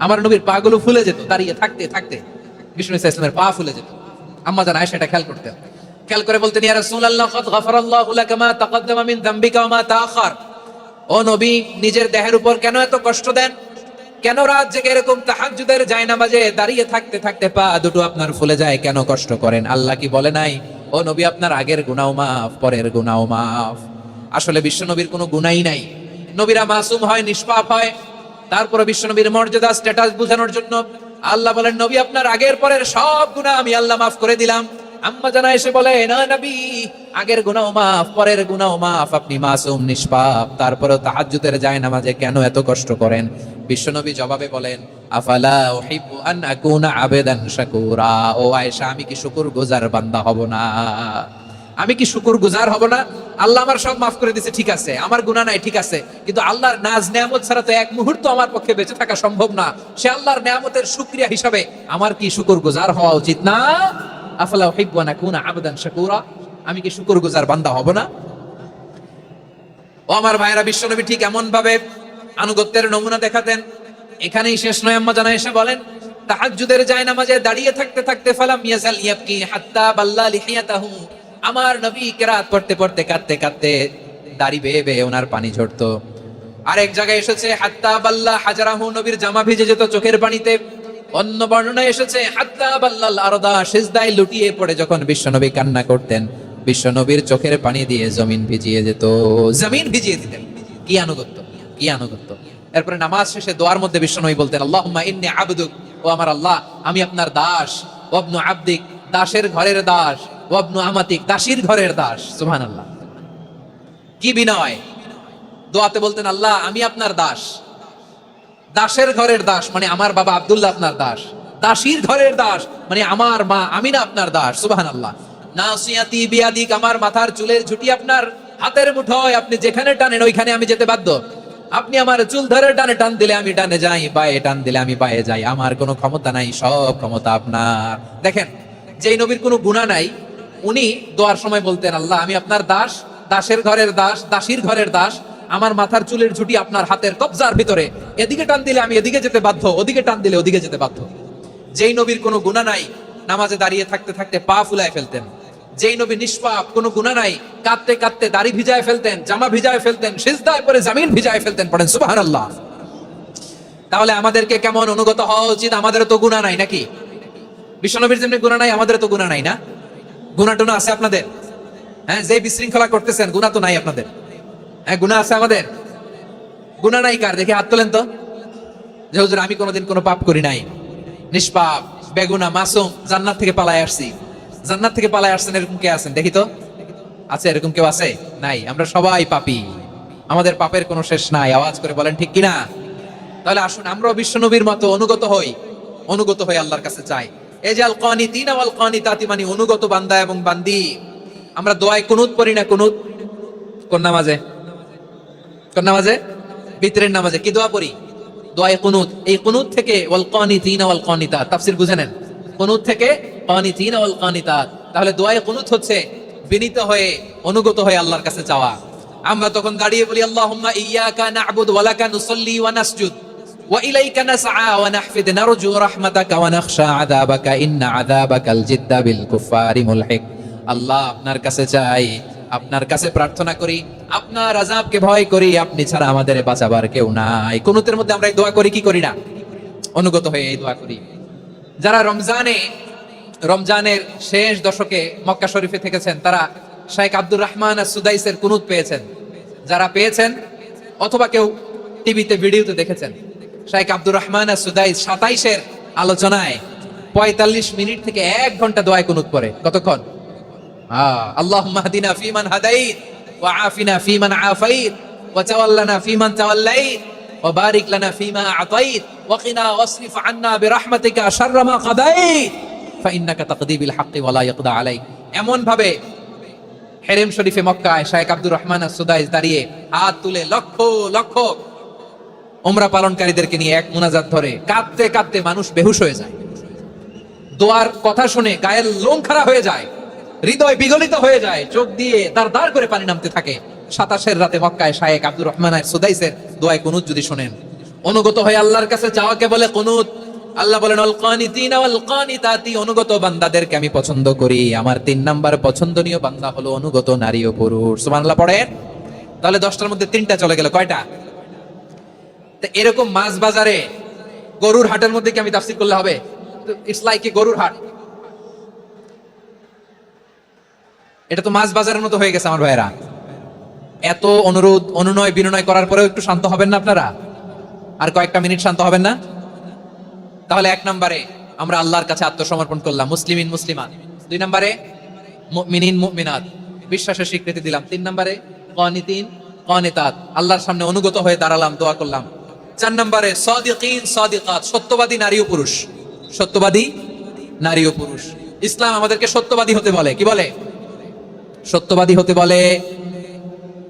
[SPEAKER 1] আমার নবীর পা গুলো ফুলে যেত দাঁড়িয়ে থাকতে থাকতে। বিষ্ণু ঈসা ইসলামের পা ফুলে যেত। আম্মা জান আয়েশা এটা খেয়াল করতেন। খেয়াল করে বলতেন, ইয়া রাসূলুল্লাহ কদ গাফারাল্লাহু লাকা মা তাকাদ্দামা মিন যামবিকা ওয়া মা তাআখার। ও নবী, নিজের দেহের উপর কেন এত কষ্ট দেন? কেন রাত জেগে এরকম তাহাজ্জুদের জায়নামাজে দাঁড়িয়ে থাকতে থাকতে পা দুটো আপনার ফুলে যায়? কেন কষ্ট করেন? আল্লাহ কি বলে নাই, ও নবী আপনার আগের গুনাহ মাফ, পরের গুনাহ মাফ? আসলে বিশ্ব নবীর কোনো গুনাহই নাই। নবীরা মাসুম হয়, নিষ্পাপ হয়। তারপরে বিশ্ব নবীর মর্যাদা, স্ট্যাটাস বোঝানোর জন্য আল্লাহ বলেন, নবী আপনার আগের পরের সব গুনাহ আমি আল্লাহ মাফ করে দিলাম। আম্মা জানা এসে বলে, না নবী, আগের গুনাহ মাফ, পরের গুনাহ মাফ, আপনি মাসুম নিষ্পাপ, তারপরেও তাহাজ্জুদের জায়নামাজে কেন এত কষ্ট করেন? বিশ্বনবী জবাবে বলেন, আফালা উহিব্বু আন আকুনা আবেদান শাকুরা। ও আয়েশা, আমি কি শুকরগুজার বান্দা হব না? আমি কি শুকরগুজার হব না? আল্লাহ আমার সব মাফ করে দিয়েছে, ঠিক আছে, আমার গুনাহ নাই, ঠিক আছে, কিন্তু আল্লাহর নাজ নেয়ামত ছাড়া তো এক মুহূর্ত আমার পক্ষে বেঁচে থাকা সম্ভব না। সে আল্লাহর নেয়ামতের শুকরিয়া হিসাবে আমার কি শুকরগুজার হওয়া উচিত না? আফালা উহিব্বু আন আকুনা আবদান শাকুরা, আমি কি শুকরগুজার বান্দা হব না? ও আমার ভাইরা, বিশ্বনবী ঠিক এমন ভাবে আনুগত্যের নমুনা দেখাতেন। এখানেই শেষ নয়, আম্মা জানা এসে বলেন, তাহাজ্জুদের জায়নামাজে দাঁড়িয়ে থাকতে থাকতে ফালাম ইয়াজাল ইয়াবকি হাত্তা বাল্লা লিহিয়াতাহু, আমার নবী কিরাত পড়তে পড়তে কাঁদতে কাঁদতে দাড়ি বেয়ে বেয়ে ওনার পানি ঝরতো। আরেক জায়গায় এসেছে হাত্তা বাল্লা হাজারাহু, নবীর জামা ভিজে যেত চোখের পানিতে। অন্য বর্ণনায় এসেছে হাত্তা বাল্লাল আরদা, সিজদায় লুটিয়ে পড়ে যখন বিশ্বনবী কান্না করতেন, বিশ্বনবীর চোখের পানি দিয়ে জমিন ভিজিয়ে যেত, জমিন ভিজিয়ে দিতেন। কি আনুগত্য, কি আনুগত্য! এরপরে নামাজ শেষে দোয়ার মধ্যে বিশ্বনবী বলতেন, আল্লাহুম্মা ইন্নী আবদুক, ও আমার আল্লাহ, আমি আপনার দাস, ওয়াবনু আবদিক, দাসের ঘরের দাস, ওয়াবনু আমাতিক, দাসীর ঘরের দাস। সুবহানাল্লাহ, কি বিনয়! দোয়াতে বলতেন, আল্লাহ, আমি আপনার দাস, দাসের ঘরের দাস মানে আমার বাবা আব্দুল্লাহ আপনার দাস, দাসীর ঘরের দাস মানে আমার মা আমিনা আপনার দাস। সুবহানাল্লাহ। নাসিয়াতি বিয়াদিক, আমার মাথার চুলের ঝুঁটি আপনার হাতের মুঠোয়, আপনি যেখানে টানেন ওইখানে আমি যেতে বাধ্য। আপনি আমার চুল ধরে ডানে টান দিলে আমি ডানে যাই, বায়ে টান দিলে আমি বায়ে যাই, আমার কোনো ক্ষমতা নাই, সব ক্ষমতা আপনার। দেখেন, যেই নবীর কোনো গুনাহ নাই, উনি দোয়ার সময় বলতেন, আল্লাহ, আমি আপনার দাস, দাসের ঘরের দাস, দাসীর ঘরের দাস, আমার মাথার চুলের ঝুঁটি আপনার হাতের কবজার ভিতরে, এদিকে টান দিলে আমি এদিকে যেতে বাধ্য, ওদিকে টান দিলে ওদিকে যেতে বাধ্য। যেই নবীর কোনো গুনাহ নাই, নামাজে দাঁড়িয়ে থাকতে থাকতে পা ফুলায় ফেলতেন। যেই নবী নিষ্পাপ, কোনো গুনাহ নাই, কাঁদতে কাঁদতে দাড়ি ভিজায় ফেলতেন, জামা ভিজায় ফেলতেন, সিজদায় পড়ে জমিন ভিজায় ফেলতেন। পড়েন সুবহানাল্লাহ। তাহলে আমাদেরকে কেমন অনুগত হওয়া উচিত? আমাদেরও তো গুনাহ নাই নাকি? বিশ্বনবীর যেমনি গুনাহ নাই, আমাদেরও তো গুনাহ নাই না? গুনাহ টুনা আছে আপনাদের? হ্যাঁ, যে বিশৃঙ্খলা করতেছেন, গুনাহ তো নাই আপনাদের? হ্যাঁ, গুনাহ আছে আমাদের? গুনাহ নাই কার? দেখে হাত তোলেন তো, যে হুজুর আমি কোনোদিন কোনো পাপ করি নাই, নিষ্পাপ, বেগুনা, মাসুম, জান্নাত থেকে পালায় আসছি। জান্নাত থেকে পালায় আসছেন এরকম কে আছেন? দেখি তো, আছে এরকম কেউ? আছে? নাই। আমরা সবাই পাপী, আমাদের পাপের কোনো শেষ নাই। আওয়াজ করে বলেন ঠিক কিনা? তাহলে আসুন আমরাও বিশ্বনবীর মতো অনুগত হই, অনুগত হয়ে আল্লাহর কাছে চাই। এই যে আল কানিতিনা ওয়াল কানিতাতি, মানে অনুগত বান্দা এবং বান্দি। আমরা দোয়ায় কুনুত পড়ি না? কুনুত কোন নামাজে? কোন নামাজে? বিতরের নামাজে কি দোয়া পড়ি? দোয়ায়ে কুনুত। এই কুনুত থেকে ওয়াল কানিতিনা ওয়াল কানিতাত, তাফসীর বুঝে নেন। কুনুত থেকে কানিতিনা ওয়াল কানিতাত। তাহলে দোয়ায়ে কুনুত হচ্ছে বিনীত হয়ে, অনুগত হয়ে আল্লাহর কাছে চাওয়া। আমরা তখন দাঁড়িয়ে বলি, আল্লাহুম্মা ইয়্যাকা না'বুদু ওয়া লাকা নুসাল্লি ওয়া নাসজুদ ওয়া ইলাইকা নাসআ ওয়া নাহফিদ নারজু রাহমাতাকা ওয়া নাখশা আযাবাকা ইন্না আযাবাকাল জিদ্দা বিল কুফারি মুলহিক। আল্লাহ, আপনার কাছে চাই, আপনার কাছে প্রার্থনা করি, আপনার আযাবকে ভয় করি, আপনি ছাড়া আমাদের বাঁচাবার কেউ নাই। কুনুতের মধ্যে আমরা এই দোয়া করি কি করি না? অনুগত হয়ে এই দোয়া করি। যারা রমজানের শেষ দশকে মক্কা শরীফে থেকেছেন, তারা শাইখ আব্দুর রহমান আস-সুদাইসের কুনুত পেয়েছেন। যারা পেয়েছেন অথবা কেউ টিভিতে ভিডিওতে দেখেছেন, শাইখ আব্দুর রহমান আস-সুদাইস 27-এর আলোচনায় 45 মিনিট থেকে 1 ঘন্টা দোয়ায় কুনুত পড়ে। কতক্ষণ? আল্লাহুম্মা হদিনা ফিমান হাদাইত ওয়া আফিনা ফিমান আফাইত ওয়া তাওয়াল্লানা ফিমান তাওয়াল্লাইত ওয়া বারিক লানা ফিমা আতাইত ওয়া কিনা ওয়াসরিফ আন্না বিরহমাতিকা শাররা মা কাদাইত ফাইন্নাকা তাকদি বিল হাক্কি ওয়া লা ইয়াকদা আলাইক। এমন ভাবে হেরেম শরীফে মক্কায় শাইখ আব্দুর রহমান আস-সুদাইস দাঁড়িয়ে হাত তুলে লক্ষ লক্ষ উমরা পালনকারীদেরকে নিয়ে এক মুনাজাত ধরে কাঁদতে কাঁদতে মানুষ বেহুশ হয়ে যায়। দোয়ার কথা শুনে গায়ের লোম খাড়া হয়ে যায়, হৃদয় বিগলিত হয়ে যায়, চোখ দিয়ে দাঁড় দাঁড় করে পানি নামতে থাকে। 27-এর রাতে মক্কায় শাইখ আব্দুর রহমান আস-সুদাইসের দোয়ায় কুনুত যদি শুনেন, অনুগত হয়ে আল্লাহর কাছে চাওয়াকে বলে কুনুত। আল্লাহ বলেন, আল কানিতিনা ওয়াল কানিতাতি, অনুগত বান্দাদেরকে আমি পছন্দ করি। আমার 3 নাম্বার পছন্দনীয় বান্দা হলো অনুগত নারী ও পুরুষ। সুবহানাল্লাহ পড়েন। তাহলে 10টার মধ্যে 3টা চলে গেল, কয়টা? তো এরকম মাছ বাজারে গরুর হাটের মধ্যে কি আমি তাফসীর করলে হবে? ইটস লাইক এ গরুর হাট। এটা তো মাছ বাজারের মতো হয়ে গেছে আমার ভাইয়েরা। এত অনুরোধ, অনুনয়, বিনয় করার পরেও একটু শান্ত হবেন না আপনারা? আর কয়েকটা মিনিট শান্ত হবেন না? তাহলে 1 নম্বরে আমরা আল্লাহর কাছে আত্মসমর্পণ করলাম, মুসলিমিন মুসলিমান। 2 নম্বরে মুমিনিন মুমিনাত, বিশ্বাসের স্বীকৃতি দিলাম। 3 নম্বরে কানিতিন কানিতাত, আল্লাহর সামনে অনুগত হয়ে দাঁড়ালাম, দোয়া করলাম। 4 নম্বরে সাদিকিন সাদিকাত, সত্যবাদী নারী ও পুরুষ, সত্যবাদী নারী ও পুরুষ। ইসলাম আমাদেরকে সত্যবাদী হতে বলে, কি বলে? সত্যবাদী হতে বলে,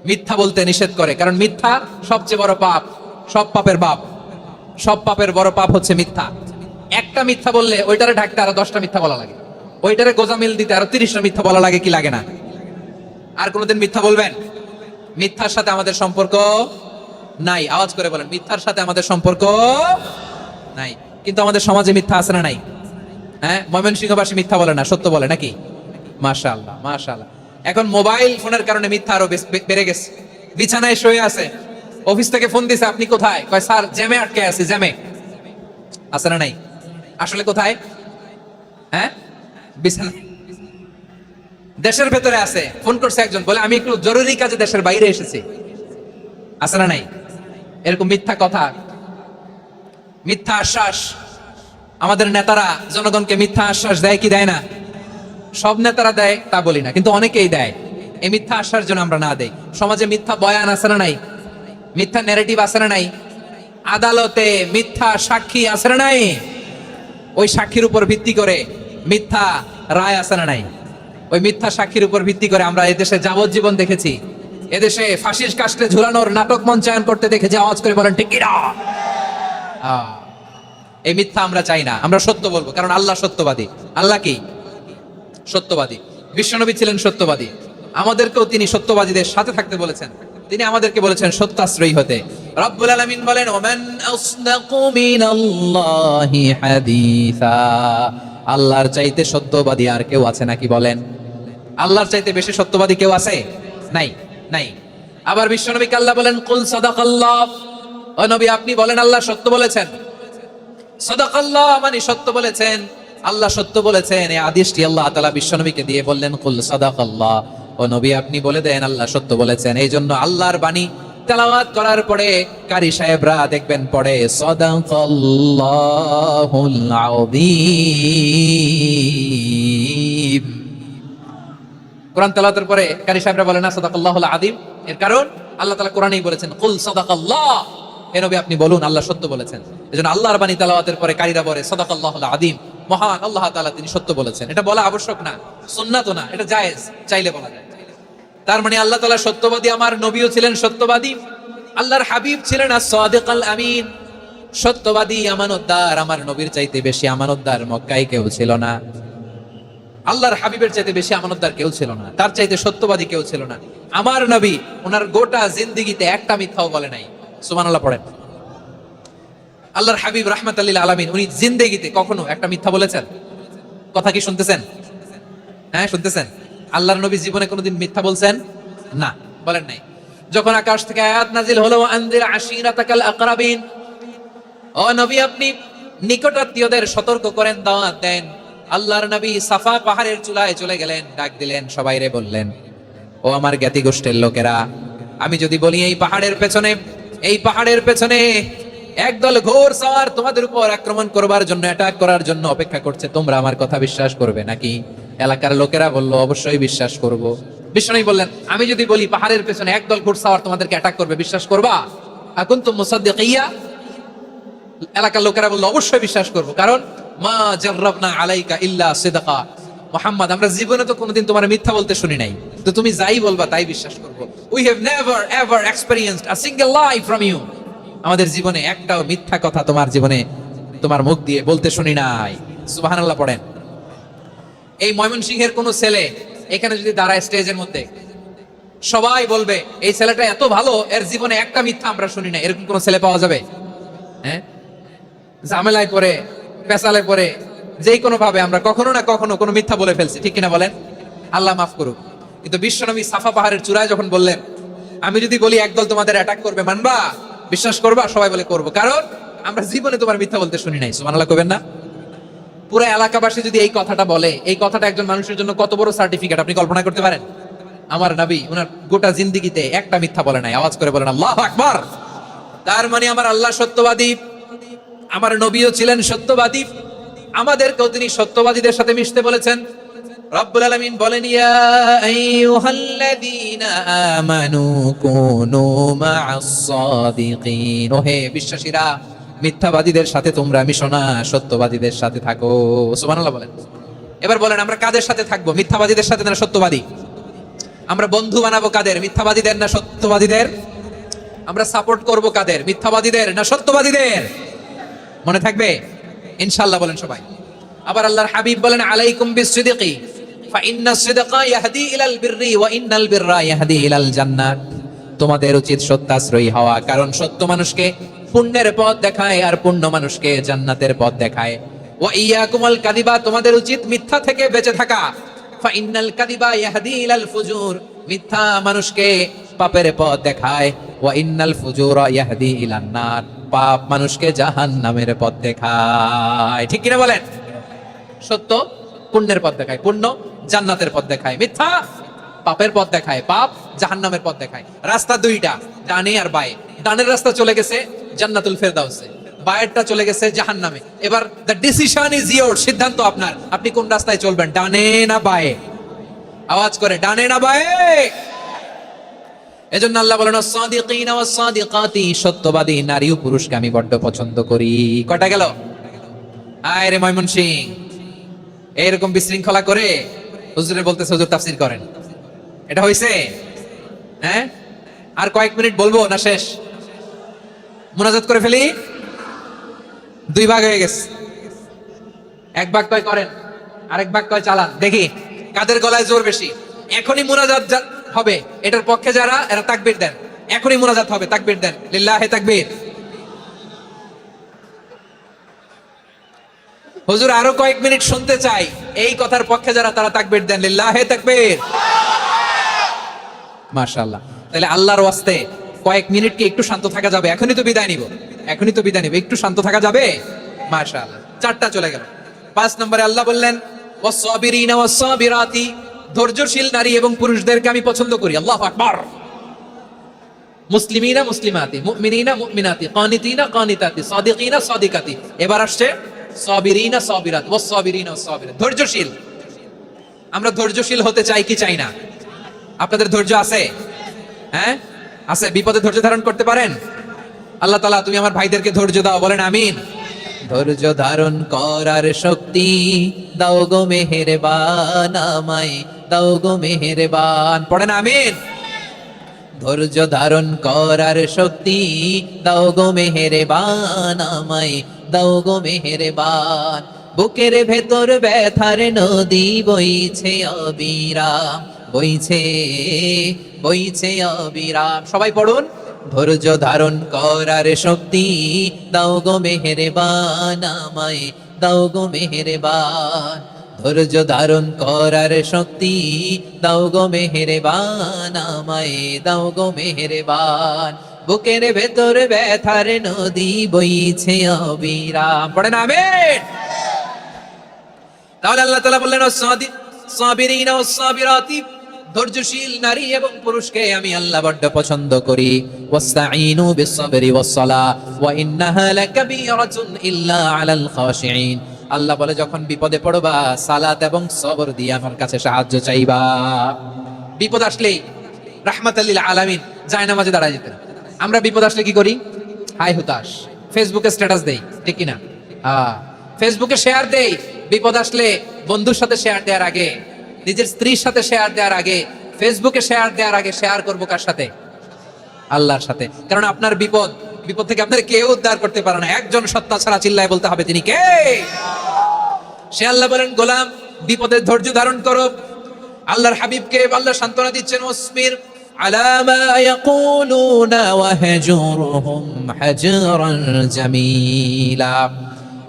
[SPEAKER 1] মিথ্যা বলতে নিষেধ করে, কারণ মিথ্যা সবচেয়ে বড় পাপ, সব পাপের বাপ, সব পাপের বড় পাপ হচ্ছে মিথ্যা। একটা মিথ্যা বললে ওইটারে ঢাকতে আরো 10টা মিথ্যা বলা লাগে, ওইটারে গোজামিল দিতে আরো 30টা মিথ্যা বলা লাগে, কি লাগে না? আর কোনোদিন মিথ্যা বলবেন? মিথ্যার সাথে আমাদের সম্পর্ক নাই। আওয়াজ করে বলেন, মিথ্যার সাথে আমাদের সম্পর্ক নাই। কিন্তু আমাদের সমাজে মিথ্যা আছে না নাই? হ্যাঁ, ময়মনসিংহবাসী মিথ্যা বলে না, সত্য বলে নাকি? মাশাআল্লাহ মাশাআল্লাহ। এখন মোবাইল ফোনের কারণে মিথ্যা আরো বেড়ে গেছে। বিছানায় শুয়ে আছে, অফিস থেকে ফোন দিছে, আপনি কোথায়? কয় স্যার জ্যামে আটকে আছি। জ্যামে আছে না নাই? আসলে কোথায়? হ্যাঁ, বিছানায়। দেশের ভেতরে আছে, ফোন করছে একজন, বলে আমি একটু জরুরি কাজে দেশের বাইরে এসেছি। আছে না নাই? এরকম মিথ্যা কথা, মিথ্যা আশ্বাস। আমাদের নেতারা জনগণকে মিথ্যা আশ্বাস দেয় কি দেয় না? সব নেতারা দেয় তা বলি না, কিন্তু অনেকেই দেয়। এই মিথ্যা আশ্বাস যেন আমরা না দেই। সমাজে মিথ্যা বয়ান আছে না নাই? মিথ্যা ন্যারেটিভ আছে না নাই? আদালতে মিথ্যা সাক্ষী আছে না নাই? ওই সাক্ষীর উপর ভিত্তি করে মিথ্যা রায় আছে না নাই? ওই মিথ্যা সাক্ষীর উপর ভিত্তি করে আমরা এদেশে যাবজ্জীবন দেখেছি, এদেশে ফাঁসির কাস্টে ঝুলানোর নাটক মঞ্চায়ন করতে দেখেছি। আওয়াজ করে বলেন ঠিক কিনা? এই মিথ্যা আমরা চাই না, আমরা সত্য বলবো, কারণ আল্লাহ সত্যবাদী। আল্লাহ কি? সত্যবাদী। বিশ্বনবী ছিলেন সত্যবাদী, আমাদেরকেও তিনি সত্যবাদীদের সাথে থাকতে বলেছেন। তিনি আমাদেরকে বলেছেন সত্যাশ্রয়ী হতে। রব্বুল আলামিন বলেন, ওমান আসদাকু মিনাল্লাহি হাদিসা, আল্লাহর চাইতে সত্যবাদী আর কেউ আছে নাকি বলেন? আল্লাহর চাইতে বেশি সত্যবাদী কেউ আছে? নাই, নাই। আবার বিশ্বনবীকে আল্লাহ বলেন, কুল সাদাকাল্লাহ, ও নবী আপনি বলেন আল্লাহ সত্য বলেছেন। সাদাকাল্লাহ মানে সত্য বলেছেন, আল্লাহ সত্য বলেছেন। এই আদেশটি আল্লাহ তাআলা বিশ্বনবীকে দিয়ে বললেন, কুল সাদাকাল্লাহ, ও নবী আপনি বলে দেন আল্লাহ সত্য বলেছেন। এই জন্য আল্লাহর বাণী তেলাওয়াত করার পরে কারি সাহেবরা দেখবেন পড়ে সাদাকাল্লাহুল আযীম। কোরআন তেলাওয়াতের পরে কারি সাহেবরা বলে না সাদাকাল্লাহুল আযীম, এর কারণ আল্লাহ তাআলা কোরআনেই বলেছেন কুল সাদাকাল্লাহ, হে নবী আপনি বলুন আল্লাহ সত্য বলেছেন। এজন্য আল্লাহর বাণী তেলাওয়াতের পরে কারিরা বলে সাদাকাল্লাহুল আযীম, মহান আল্লাহ তাআলা তিনি সত্য বলেছেন। এটা বলা আবশ্যক না, সুন্নাতও না, এটা জায়েজ, চাইলে বলা যায়। তার মানে আল্লাহ তাআলা সত্যবাদী, আমার নবীও ছিলেন সত্যবাদী, আল্লাহর হাবিব ছিলেন as-সাদিকাল আমিন, সত্যবাদী আমানতদার। আমার নবীর চাইতে বেশি আমানতদার মক্কায় কেউ ছিল না, আল্লাহর হাবিবের চাইতে বেশি আমানতদার কেউ ছিল না, তার চাইতে সত্যবাদী কেউ ছিল না। আমার নবী ওনার গোটা জিন্দেগিতে একটা মিথ্যাও বলে নাই। সুবহানাল্লাহ পড়েন। আল্লাহর হাবিব রাহমাতাল লিল আলামিন উনি জিন্দেগিতে কখনো একটা মিথ্যা বলেছেন? কথা কি শুনতেছেন? হ্যাঁ শুনতেছেন? আল্লাহর নবী জীবনে কোনোদিন মিথ্যা বলছেন? না, বলেন নাই। যখন আকাশ থেকে আয়াত নাজিল হলো আনজির আশিরাতাকাল আকরাবিন, ও নবী আপনি নিকটাত্মীয়দের সতর্ক করেন, দাওয়াত দেন। আল্লাহর নবী সাফা পাহাড়ের চূড়ায় চলে গেলেন, ডাক দিলেন, সবাই রে বললেন, ও আমার জ্ঞাতি গোষ্ঠীর লোকেরা, আমি যদি বলি এই পাহাড়ের পেছনে একদল ঘোর সওয়ার তোমাদের উপর আক্রমণ করবার জন্য, অ্যাটাক করার জন্য অপেক্ষা করছে, তোমরা আমার কথা বিশ্বাস করবে নাকি? এলাকার লোকেরা বলল অবশ্যই বিশ্বাস করব। বিষ্ণু বললেন, আমি যদি বলি পাহাড়ের পেছনে একদল ঘোর সওয়ার তোমাদেরকে অ্যাটাক করবে, বিশ্বাস করবা? আকুনতুম মুসাদ্দিকিয়া? এলাকার লোকেরা বলল অবশ্যই বিশ্বাস করব, কারণ মা জাররাবনা আলাইকা ইল্লা সিদকা, মুহাম্মদ আমরা জীবনে তো কোনোদিন তোমার মিথ্যা বলতে শুনি নাই, তো তুমি যাই বলবা তাই বিশ্বাস করব। We have never ever experienced a single lie from you, আমাদের জীবনে একটাও মিথ্যা কথা তোমার জীবনে তোমার মুখ দিয়ে বলতে শুনি নাই। সুবহানাল্লাহ পড়েন। এই ময়মনসিংহের কোন ছেলে এখানে যদি দাঁড়ায় স্টেজের মধ্যে, সবাই বলবে এই ছেলেটা এত ভালো, এর জীবনে একটা মিথ্যা আমরা শুনি না। এরকম কোন ছেলে পাওয়া যাবে? হ্যাঁ, ঝামেলায় পড়ে, পেশালে পড়ে, যেই কোনো ভাবে আমরা কখনো না কখনো কোনো মিথ্যা বলে ফেলছি, ঠিক কিনা বলেন? আল্লাহ মাফ করুক। কিন্তু বিশ্বনবী সাফা পাহাড়ের চূড়ায় যখন বললেন, আমি যদি বলি একদল তোমাদের অ্যাটাক করবে, মানবা? বিশ্বাস করবা? সবাই বলে করবো, কারণ আমরা জীবনে তোমার মিথ্যা বলতে শুনি নাই। সুবহানাল্লাহ কইবেন না? পুরো এলাকাবাসী যদি এই কথাটা বলে, এই কথাটা একজন মানুষের জন্য কত বড় সার্টিফিকেট আপনি কল্পনা করতে পারেন? আমার নবী ওনার গোটা জিন্দেগিতে একটা মিথ্যা বলে নাই। আওয়াজ করে বলেন আল্লাহু আকবার। তার মানে আমার আল্লাহ সত্যবাদী, আমার নবীও ছিলেন সত্যবাদী, আমাদেরকেও তিনি সত্যবাদীদের সাথে মিশতে বলেছেন। রব্বুল আলামিন বলেন, ইয়া আইয়ুহাল্লাযীনা আমানু কুনু মা'আস সাদিকিন, ওহে বিশ্বাসীরা মিথ্যাবাদীদের সাথে তোমরা মিশো না, সত্যবাদীদের সাথে থাকো। সুবহানাল্লাহ বলেন। এবার বলেন আমরা কাদের সাথে থাকবো? মিথ্যাবাদীদের সাথে না সত্যবাদী? আমরা বন্ধু বানাবো কাদের? মিথ্যাবাদীদের না সত্যবাদীদের? আমরা সাপোর্ট করব কাদের? মিথ্যাবাদীদের না সত্যবাদীদের? মনে থাকবে ইনশাআল্লাহ, বলেন সবাই। আবার আল্লাহর হাবিব বলেন, আলাইকুম বিসসিদকি ফাইন্নাস সিদকা ইয়াহদি ইলাল বিররি ওয়া ইন্নাল বিররা ইয়াহদি ইলাল জান্নাত। তোমাদের উচিত সত্যাশ্রয়ী হওয়া, কারণ সত্য মানুষকে পুণ্যের পথ দেখায় আর পুণ্য মানুষকে জান্নাতের পথ দেখায়। ওয়া ইয়াকুমুল কাযিবা, তোমাদের উচিত মিথ্যা থেকে বেঁচে থাকা। ফাইন্নাল কাযিবা ইয়াহদি ইলাল ফুজুর, মিথ্যা মানুষকে পাপের পথ দেখায়। ওয়া ইন্নাল ফুজুরা ইয়াহদি ইলান নার, পাপ মানুষকে জাহান্নামের পথ দেখায়। ঠিক কিনা বলেন? সত্য পুণ্যের পথ দেখায়, পুণ্য জান্নাতের পথ দেখায়, মিথ্যা পাপের পথ দেখায়, পাপ জাহান্নামের পথ দেখায়। রাস্তা দুইটা, ডানে আর বায়ে। ডানের রাস্তা চলে গেছে জান্নাতুল ফেরদাউসে, বায়েরটা চলে গেছে জাহান্নামে। এবার দ্য ডিসিশন ইজ ইয়োর, সিদ্ধান্ত আপনার। আপনি কোন রাস্তায় চলবেন, ডানে না বায়ে? আওয়াজ করে, ডানে না বায়ে? এজন্য আল্লাহ বলেন, আস-সাদিকিনা ওয়াস-সাদিকাতি, সত্যবাদী নারী ও পুরুষকে আমি বড্ড পছন্দ করি। কয়টা গেল? আয় রে ময়মনসিং, এইরকম বিশৃঙ্খলা করে হুজুরে বলতেছে হুজুর তাফসীর করেন, এটা হইছে? হ্যাঁ, আর কয়েক মিনিট বলবো না শেষ? মুনাজাত করে ফেলি। দুই ভাগ হয়ে গেছে, এক ভাগ কয় করেন, আরেক ভাগ কয় চালান। দেখি কাদের গলায় জোর বেশি। এখনই মুনাজাত হবে, এটার পক্ষে যারা, এরা তাকবীর দেন। এখনই মুনাজাত হবে, তাকবীর দেন, লিল্লাহি তাকবীর। হুজুর আরো কয়েক মিনিট শুনতে চাই, এই কথার পক্ষে যারা, তারা তাকবীর দেন, লিল্লাহি তাকবীর। মাশাআল্লাহ। তাহলে আল্লাহর ওয়াস্তে কয়েক মিনিট কি একটু শান্ত থাকা যাবে? এখনই তো বিদায় নিব, এখনই তো বিদায় নিব, একটু শান্ত থাকা যাবে? মাশাআল্লাহ। চারটা চলে গেল। 5 নম্বরে আল্লাহ বললেন, ওয়াস-সাবিরিনা ওয়াস-সাবিরাতি, ধৈর্যশীল নারী এবং পুরুষদেরকে আমি পছন্দ করি। আল্লাহু আকবার। মুসলিমিনা মুসলিমাতি, মুমিনিনা মুমিনাতি, কানিতিনা কানিতাতি, সাদিকিনা সাদিকাতি। এবার আসছে সাবিরিনা সাবিরাত, ওয়াস-সাবিরিনা ওয়াস-সাবিরাত, ধৈর্যশীল। আমরা ধৈর্যশীল হতে চাই কি চাই না? আপনাদের ধৈর্য আছে? হ্যাঁ আছে। বিপদে ধৈর্য ধারণ করতে পারেন? আল্লাহ তাআলা তুমি আমার ভাইদেরকে ধৈর্য দাও, বলেন আমিন। ধৈর্য ধারণ করার শক্তি দাও গো মেহেরবান, আমায় দাও গো মেহেরবান, পড়েন আমিন। ধৈর্য ধারণ করার শক্তি দাও গো মেহেরবান, আমায় দাও গো মেহেরবান। বুকের ভেতর ব্যথার নদী বইছে অবিরাম, বইছে বইছে অবিরাম। সবাই পড়ুন, ধৈর্য ধারণ করার শক্তি দাও গো মেহেরবান, আমায় দাও গো মেহেরবান। ধৈর্য ধারণ করার শক্তি দাও গো মেহেরবান, আমায় দাও গো মেহেরবান। বুকের ভেতর ব্যথার নদী বইছে অবিরাম, পড়েন আমিন। তাহলে আল্লাহ তাআলা বললেন, সাবিরিনা ওয়াস-সাবিরাতি, ধৈর্যশীল নারী এবং পুরুষকে আমি আল্লাহ বড় পছন্দ করি। ওয়াস্তাঈনু বিস-সাবরি ওয়াস-সালাহ ওয়া ইন্নাহা লাকাবীরাতুন ইল্লা আলাল খাশিঈন। আল্লাহ বলে, যখন বিপদে পড়বা সালাত এবং সবর দিয়ে আমার কাছে সাহায্য চাইবা। বিপদ আসলেই রাহমাতাল লিল আলামিন জায়নামাজে দাঁড়ায় যেতেন। আমরা বিপদ আসলে কি করি? হাই হুতাশ, ফেসবুকে স্ট্যাটাস দেই, ঠিক কিনা? ফেসবুকে শেয়ার দেই। বিপদ আসলে বন্ধুর সাথে শেয়ার দেওয়ার আগে, নিজের স্ত্রীর সাথে শেয়ার দেওয়ার আগে, ফেসবুকে শেয়ার দেওয়ার আগে শেয়ার করবো কার সাথে? আল্লাহর সাথে। কারণ আপনার বিপদ থেকে আপনার কেউ উদ্ধার করতে পারে না, একজন সত্তা ছাড়া। চিল্লায় বলতে হবে, তিনি কে? সে আল্লাহ বলেন, গোলাম বিপদের ধৈর্য ধারণ করো। আল্লাহর হাবিবকে আল্লাহ সান্ত্বনা দিচ্ছেন, ওয়াসবির আলা মা ইয়াকুলুনা ওয়াহজুরহুম হাজরান জামিলা।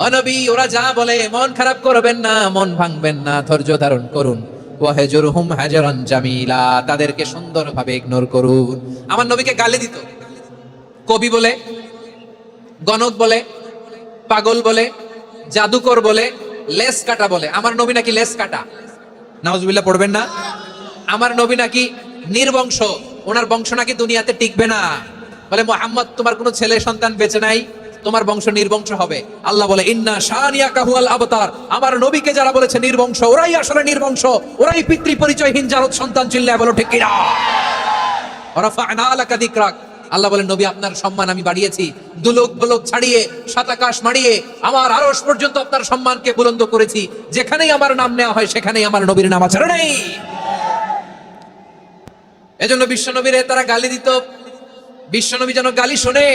[SPEAKER 1] ও নবী, ওরা যা বলে মন খারাপ করবেন না, মন ভাঙবেন না, ধৈর্য ধারণ করুন। ওয়াহজুরহুম হাজরান জামিলা, তাদেরকে সুন্দরভাবে ইগনোর করুন। আমার নবীকে গালি দিত কবি বলে, গণক বলে, পাগল বলে, জাদুকর বলে, লেস কাটা বলে। আমার নবী নাকি লেস কাটা? নাউজুবিল্লাহ পড়বেন না। আমার নবী নাকি নির্বংশ, ওনার বংশ নাকি দুনিয়াতে টিকবে না। বলে, মুহাম্মদ তোমার কোনো ছেলে সন্তান বেঁচে নাই? তোমার বংশ নির্বংশ হবে। আল্লাহ বলে ইন্না শানিয়াকা হুয়াল আবতার, আমার নবীকে যারা বলেছে নির্বংশ, ওরাই আসলে নির্বংশ, ওরাই পিতৃ পরিচয়হীন জারদ সন্তান। চিল্লায় বলো ঠিক কিনা? রাফা'না লাকা যিকরাক, আল্লাহ বলেন নবী আপনার সম্মান আমি বাড়িয়েছি, দুলোক বুলোক ছাড়িয়ে সাত আকাশ মাড়িয়ে আমার আরশ পর্যন্ত আপনার সম্মানকে বুলন্দ করেছি। যেখানেই আমার নাম নেওয়া হয় সেখানেই আমার নবীর নাম আছে, নেই? এজন্য বিশ্বনবীরে তারা গালি দিত। বিশ্বনবী যেন গালি শুনে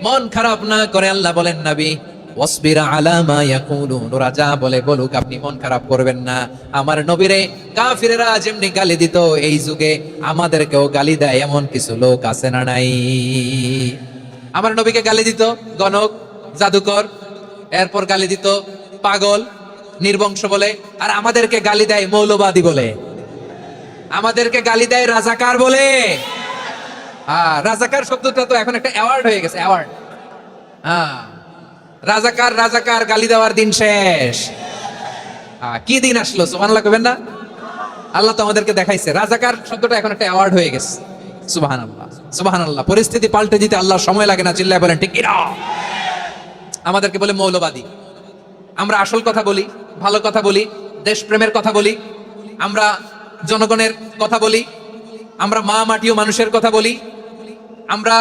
[SPEAKER 1] মন খারাপ না করে আল্লাহ বলেন নবী ওয়াসবির আলা মা ইয়াকুলুন, ওরা যা বলে বলুক, আপনি মন খারাপ করবেন না। আমার নবীরে কাফিরেরা যেমনি গালি দিত, এই যুগে আমাদেরকেও গালি দেয় এমন কিছু লোক আছে না নাই? আমার নবীকে গালি দিত গণক, জাদুকর, এরপর গালি দিত পাগল, নির্বংশ বলে, আর আমাদেরকে গালি দেয় মৌলবাদী বলে, আমাদেরকে গালি দেয় রাজাকার বলে। রাজাকার শব্দটা তো এখন একটা অ্যাওয়ার্ড হয়ে গেছে, অ্যাওয়ার্ড। রাজাকার রাজাকার গালি দেওয়ার দিন শেষ। কি দিন আসলো সুবহানাল্লাহ কইবেন না? আল্লাহ তো আমাদেরকে দেখাইছে রাজাকার শব্দটা এখন একটা অ্যাওয়ার্ড হয়ে গেছে। সুবহানাল্লাহ সুবহানাল্লাহ। পরিস্থিতি পাল্টে দিতে আল্লাহ সময় লাগে না, চিল্লায় বলেন ঠিক কিনা? আমাদেরকে বলে মৌলবাদী। আমরা আসল কথা বলি, ভালো কথা বলি, দেশপ্রেমের কথা বলি, আমরা জনগণের কথা বলি, আমরা মা মাটিও মানুষের কথা বলি, আমরা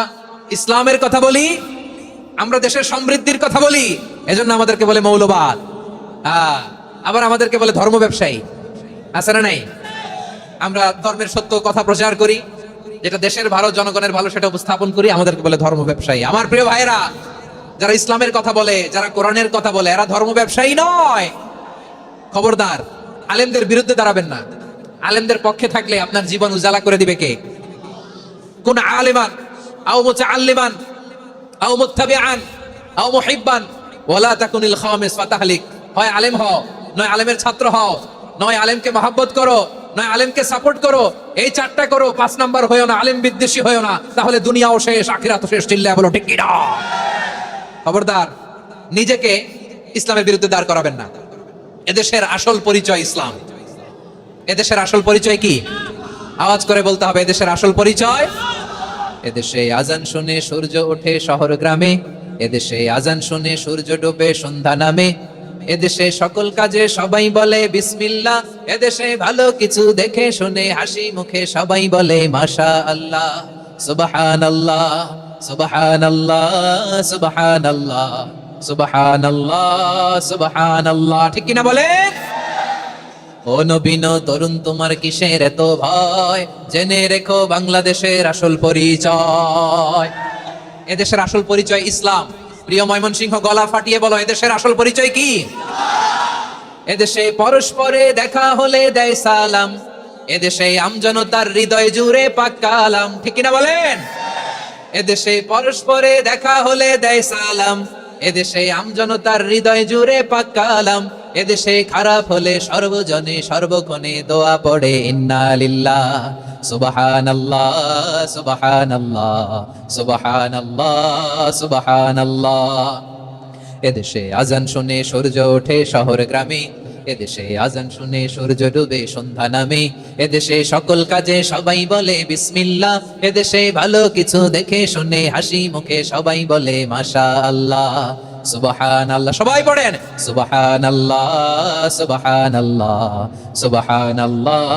[SPEAKER 1] ইসলামের কথা বলি, আমরা দেশের সমৃদ্ধির কথা বলি, এজন্য আমাদেরকে বলে মৌলবাদ। আবার আমাদেরকে বলে ধর্ম ব্যবসায়ী, আছে না নাই? আমরা ধর্মের সত্য কথা প্রচার করি, যেটা দেশের ভালো জনগণের ভালো সেটা উপস্থাপন করি, আমাদেরকে বলে ধর্ম ব্যবসায়ী। আমার প্রিয় ভাইরা, যারা ইসলামের কথা বলে, যারা কোরআনের কথা বলে, এরা ধর্ম ব্যবসায়ী নয়। খবরদার, আলেমদের বিরুদ্ধে দাঁড়াবেন না। আলেমদের পক্ষে থাকলে আপনার জীবন উজালা করে দিবে কে? কোন আলেমান আও মুতাআল্লিমান আও মুত্তাবিআন আও মুহিব্বান ওয়ালা তাকুনিল খামিস ফাতাহলিক। হয় আলেম হও, নয় আলেমের ছাত্র হও, নয় আলেমকে মহব্বত করো, নয় আলেমকে সাপোর্ট করো। এই চারটা করো, 5 নাম্বার হয়ো না, আলেম বিদ্বেষী হয়ো না, তাহলে দুনিয়াও শেষ আখিরাতও শেষ। চিল্লায়া বলো ঠিক কিনা? খবরদার, নিজেকে ইসলামের বিরুদ্ধে দাঁড় করাবেন না। এদেশের আসল পরিচয় ইসলাম। এদেশের আসল পরিচয় কি? আওয়াজ করে বলতে হবে, এদেশের আসল পরিচয়। এদেশে আজান শুনে সূর্য ওঠে শহর গ্রামে, এদেশে আজান শুনে সূর্য ডোবে সন্ধ্যা নামে, এদেশে সকল কাজে সবাই বলে বিসমিল্লাহ, এদেশে ভালো কিছু দেখে শুনে হাসি মুখে সবাই বলে মাশাআল্লাহ, সুবহানাল্লাহ সুবহানাল্লাহ সুবহানাল্লাহ সুবহানাল্লাহ সুবহানাল্লাহ। ঠিক কিনা বলেন? ও নবীন তরুণ, তোমার কিসের এত ভয়? জেনে রেখো বাংলাদেশের আসল পরিচয়। এদেশের আসল পরিচয় ইসলাম। প্রিয় ময়মনসিংহ, গলা ফাটিয়ে বলো, এদেশের আসল পরিচয় কি? এদেশে পরস্পরে দেখা হলে দেয় সালাম, এদেশে আমজনতার হৃদয় জুড়ে পাক কালাম। ঠিক কিনা বলেন? এদেশে পরস্পরে দেখা হলে দেয় সালাম, এদেশে আমজনতার হৃদয় জুড়ে পাক কালাম, এদেশে খারাপ হলে সর্বজনে সর্বক্ষণে দোয়া পড়ে ইন্না লিল্লাহ সুবহানাল্লাহ সুবহানাল্লাহ সুবহানাল্লাহ সুবহানাল্লাহ। এদেশে আজান শুনে সূর্য ওঠে শহর গ্রামে, এদেশে আজান শুনে সূর্য ডুবে সন্ধ্যা নামে, এদেশে সকল কাজে সবাই বলে বিসমিল্লাহ, এদেশে ভালো কিছু দেখে শুনে হাসি মুখে সবাই বলে মাশাআল্লাহ সুবহানাল্লাহ। সবাই পড়েন সুবহানাল্লাহ সুবহানাল্লাহ সুবহানাল্লাহ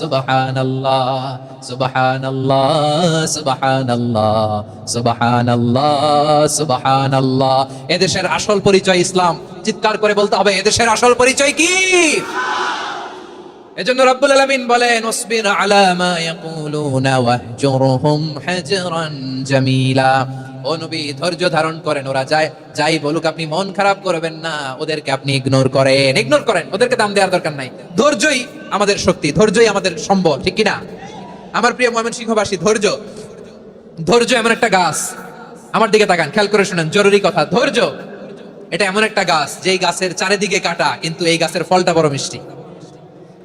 [SPEAKER 1] সুবহানাল্লাহ সুবহানাল্লাহ সুবহানাল্লাহ সুবহানাল্লাহ সুবহানাল্লাহ। এদেশের আসল পরিচয় ইসলাম। চিৎকার করে বলতে হবে, এদেশের আসল পরিচয় কি? এজন্য রব্বুল আলামিন বলেন ওয়াসবির আলা মা ইয়াকুলুনা ওয়াহজুরহুম হাজরান জামিলা। ও নবী, ধৈর্য ধারণ করেন, ওরা যাই বলুক আপনি মন খারাপ করবেন না, ওদেরকে আপনি ইগনোর করেন, ওদেরকে দাম দেওয়ার দরকার নাই। ধৈর্যই আমাদের শক্তি, ধৈর্যই আমাদের সম্বল। ঠিক কিনা? আমার প্রিয় ময়মনসিংহবাসী, ধৈর্য এমন একটা গাছ। আমার দিকে তাকান, খেয়াল করে শুনেন, জরুরি কথা। ধৈর্য এটা এমন একটা গাছ, যেই গাছের চারিদিকে কাটা, কিন্তু এই গাছের ফলটা বড় মিষ্টি।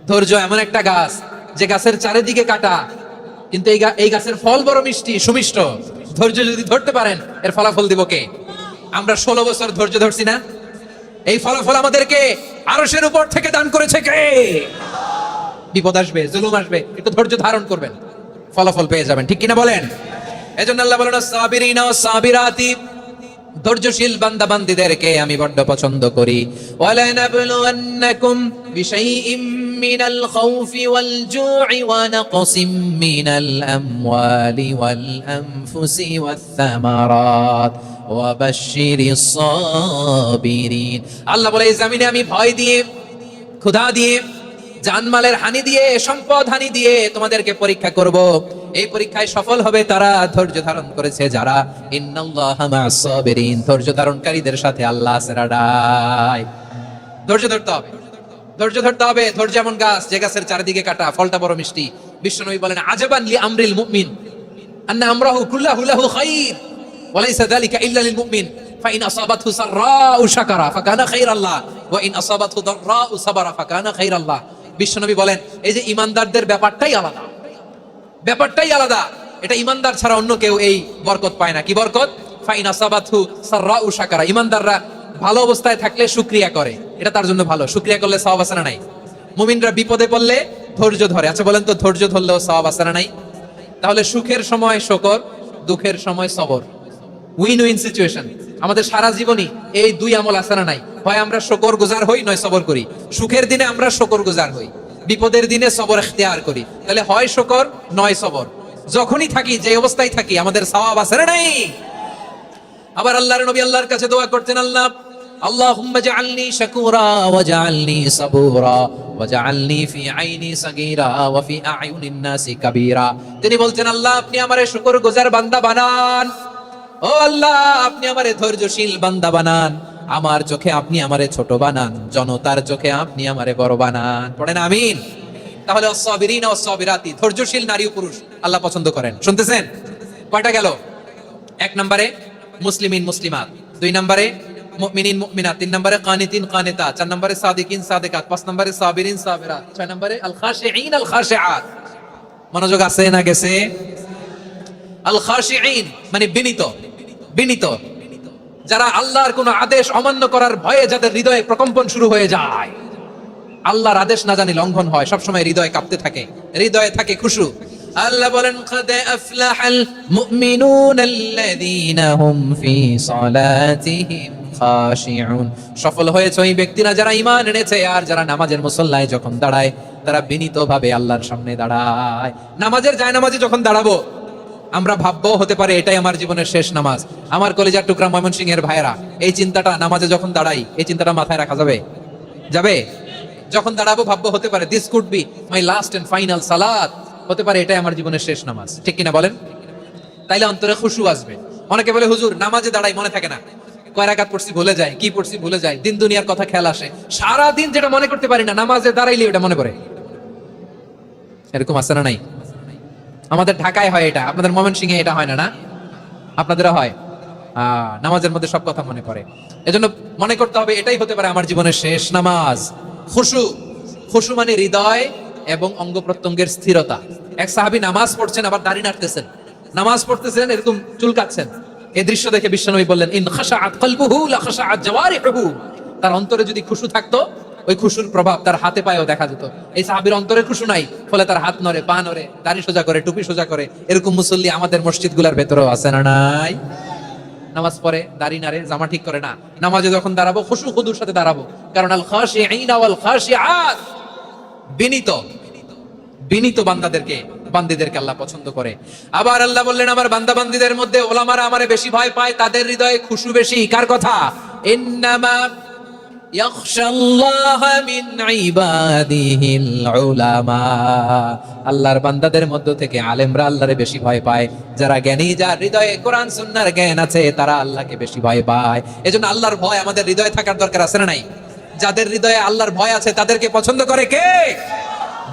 [SPEAKER 1] ধৈর্য এমন একটা গাছ, যে গাছের চারিদিকে কাটা, কিন্তু এই গাছের ফল বড় মিষ্টি, সুমিষ্ট। ধৈর্য যদি ধরতে পারেন, এর ফলাফল দিব কে? আমরা 16 বছর ধৈর্য ধরছি না? এই ফলাফল আমাদেরকে আরশের উপর থেকে দান করেছে কে? বিপদ আসবে, জুলুম আসবে, একটু ধৈর্য ধারণ করবেন, ফলাফল পেয়ে যাবেন। ঠিক কিনা বলেন? এজন্য আল্লাহ বলেন সাবিরিনা ওয়াস সাবিরাতি ধৈর্যশীল বান্দা বান্দীদেরকে আমি বড্ড পছন্দ করি। ওয়ালানাবলুওয়ান্নাকুম বিশাইইম মিনাল খাউফি ওয়াল জু'i ওয়া নাকসিম মিনাল আমওয়ালি ওয়াল আনফুসি ওয়াস সামারাত ওয়া বাশশিরিস সাবিরিন। আল্লাহ বলে, এই জমিনে আমি ভয় দিয়ে, ক্ষুধা দিয়ে, জানমালের হানি দিয়ে, সম্পদ হানি দিয়ে তোমাদেরকে পরীক্ষা করব। এই পরীক্ষায় সফল হবে তারা ধৈর্য ধারণ করেছে যারা। ইন্নাল্লাহা মা'আস সাবিরিন, ধৈর্য ধারণকারীদের সাথে আল্লাহ আছে রাডাই। ধৈর্য ধরতে হবে, ধৈর্য ধরতে হবে। ধৈর্য যেমন গাছ, যে গাছের চারিদিকে কাটা, ফলটা বড় মিষ্টি। বিশ্বনবী বলেন, আজাবান লি আমরিল মুমিন আন্না আমরাহু কুল্লাহু লাহু খাইর ওয়া লাইসা যালিকা ইল্লা লিল মুমিন ফাইন আসাবাতহু সাররাউ শাকারা ফাকানা খাইরাল্লাহ ওয়া ইন আসাবাতহু দাররাউ সাবারা ফাকানা খাইরাল্লাহ। বিশ্বনবী বলেন, এই যে ইমানদারদের ব্যাপারটাই আলাদা, ব্যাপারটাই আলাদা। এটা ইমানদার ছাড়া অন্য কেউ এই বরকত পায় না। কি বরকত? ফাইন আসাবাতহু সাররাউ শাকারা। ইমানদাররা ভালো অবস্থায় থাকলে শুকরিয়া করে, এটা তার জন্য ভালো। শুকরিয়া করলে সওয়াব আছে না নাই? মুমিনরা বিপদে পড়লে ধৈর্য ধরে। আচ্ছা বলেন তো, ধৈর্য ধরলেও সওয়াব আছে না নাই? তাহলে সুখের সময় শুকর, দুঃখের সময় সবর, উইন উইন সিচুয়েশন। আমাদের সারা জীবনই এই দুই আমল আছে না নাই? হয় আমরা শুকর গুজার হই, নয় সবর করি। সুখের দিনে আমরা শুকর গুজার হই, বিপদের দিনে সবর ইখতিয়ার করি। তাহলে হয় শুকর নয় সবর। যখনই থাকি, যে অবস্থায় থাকি, আমাদের সওয়াব আছে না নাই? আবার আল্লাহর নবী আল্লাহর কাছে দোয়া করতেন, আল্লাহ আল্লাহুম্মা জাআলনি শাকুরা ওয়া জাআলনি সাবুরা ওয়া জাআলনি ফি আইনি সাগীরা ওয়া ফি আ'য়ুনিন নাসি কাবীরা। তিনি বলতেন, আল্লাহ আপনি আমারে শুকরগুজার বান্দা বানান। ও আল্লাহ, আপনি আমারে ধৈর্যশীল বান্দা বানান। আমার চোখে আপনি আমারে ছোট বানান, জনতার চোখে আপনি আমারে বড় বানান। পড়েন আমিন। তাহলে আস-সাবিরিন ওয়াস সাবিরাতি, ধৈর্যশীল নারী ও পুরুষ আল্লাহ পছন্দ করেন। শুনতেছেন? কয়টা গেল? এক নম্বরে মুসলিমিন মুসলিমাত, দুই নম্বরে মুমিনিন মুমিনাত, তিন নম্বরে কানিতিন কানিতাত, চার নম্বরে সাদিকিন সাদিকাত, পাঁচ নম্বরে সাবিরিন সাবিরাত, ছয় নম্বরে আল খাশিঈন আল খাশিআত। মনোযোগ আছে না গেছে? আল খাশিঈন মানে বিনীত, বিনীত, যারা আল্লাহর কোন আদেশ অমান্য করার ভয়ে যাদের হৃদয়ে প্রকম্পন শুরু হয়ে যায়, আল্লাহর আদেশ না জানি লঙ্ঘন হয়, সবসময় হৃদয় কাঁপতে থাকে, হৃদয়ে থাকে খুশু। আল্লাহ বলেন, قد أفلح المؤمنون الذين هم في صلاتهم خاشعون। সফল হয়েছে ওই ব্যক্তিরা যারা ঈমান এনেছে আর যারা নামাজের মুসল্লায় যখন দাঁড়ায় তারা বিনীতভাবে আল্লাহর সামনে দাঁড়ায়। নামাজের জায়নামাজে যখন দাঁড়াবো আমরা ভাববো হতে পারে এটাই আমার জীবনের শেষ নামাজ। আমার কলিজার টুকরা ময়মনসিংহের ভাইয়েরা, এই চিন্তাটা নামাজে যখন দাঁড়াই, এই চিন্তাটা মাথায় রাখা যাবে? যাবে? যখন দাঁড়াবো ভাববো হতে পারে this could be my last and final সালাত, হতে পারে এটাই আমার জীবনের শেষ নামাজ। ঠিক কিনা বলেন? তাইলে অন্তরে খুশু আসবে। অনেকে বলে, হুজুর নামাজে দাঁড়াই মনে থাকে না, কয় রাকাত পড়ছি ভুলে যায়, কি পড়ছি ভুলে যায়, দিন দুনিয়ার কথা খেয়াল আসে, সারা দিন যেটা মনে করতে পারি না নামাজে দাঁড়াইলে এটা মনে পড়ে। এরকম আছে না নাই? আমাদের ঢাকায় হয় এটা, আপনাদের ময়মনসিংহে এটা হয় না? না আপনাদেরও হয়? নামাজের মধ্যে সব কথা মনে পড়ে। এজন্য মনে করতে হবে এটাই হতে পারে আমার জীবনের শেষ নামাজ। খুশু, খুশু মানে হৃদয় এবং অঙ্গ প্রত্যঙ্গের স্থিরতা। এক সাহাবী নামাজ পড়ছেন আবার দাড়ি নাড়তেছেন, নামাজ পড়তেছেন এরকম চুল কাটছেন। এই দৃশ্য দেখে বিশ্বনবী বললেন, ইন খাশাআত কলবুহু লা খাশাআত জাওয়ারিহুহু। তার অন্তরে যদি খুশু থাকতো, ওই খুশুর প্রভাব তার হাতে পায়েও দেখা যেত। এই সাহাবীর অন্তরে খুশু নাই, ফলে তার হাত নড়ে, পা নড়ে, দাড়ি সোজা করে, টুপি সোজা করে। এরকম মুসল্লি আমাদের মসজিদগুলোর ভেতরেও আছে না নাই? নামাজ পড়ে, দাড়ি নাড়ে, জামা ঠিক করে না। নামাজে যখন দাঁড়াবো খুশু খুদুর সাথে দাঁড়াবো, কারণ আল খাশিঈন ওয়াল খাশিআত, বিনীত, বিনীত বান্দাদেরকে, বান্দীদেরকে আল্লাহ পছন্দ করে। আবার আল্লাহ বললেন, আমার বান্দা বান্দীদের মধ্যে ওলামারা আমারে বেশি ভয় পায়, তাদের হৃদয়ে খুশু বেশি। কার কথা? ইন্নামা ইয়াখশাল্লাহ মিন ইবাদিহিল উলামা। আল্লাহর বান্দাদের মধ্য থেকে আলেমরা আল্লাহরে বেশি ভয় পায়। যারা জ্ঞানী, যার হৃদয়ে কোরআন সুন্নাহর জ্ঞান আছে, তারা আল্লাহকে বেশি ভয় পায়। এজন্য আল্লাহর ভয় আমাদের হৃদয়ে থাকার দরকার আছে না নাই? যাদের হৃদয়ে আল্লাহর ভয় আছে তাদেরকে পছন্দ করে কে?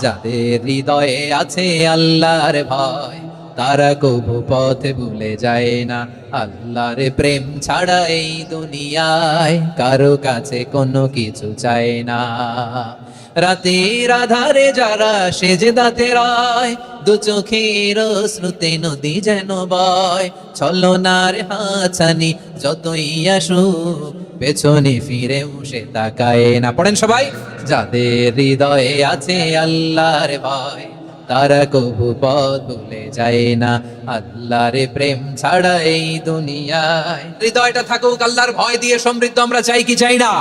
[SPEAKER 1] যাদের হৃদয়ে আছে আল্লাহর ভয়, তারা কবু পথে ভুলে যায় না। আল্লাহর প্রেম ছাড়া এই দুনিয়ায় কারো কাছে কোনো কিছু চায় না। রাতের আধারে যারা সেজদাতে রয়, দু চোখের শ্রুতে নদী যেন বয়। ছলনার হাতছানি যতই আসুক, পেছনে ফিরেও সে তাকায় না। পড়েন সবাই, যাদের হৃদয়ে আছে আল্লাহর ভয়, তারা কবু পথ ভুলে যায় না, আল্লাহর প্রেম ছাড়া এই দুনিয়ায়। হৃদয়টা থাকুক আল্লাহর ভয় দিয়ে সমৃদ্ধ, আমরা চাই কি চাই না?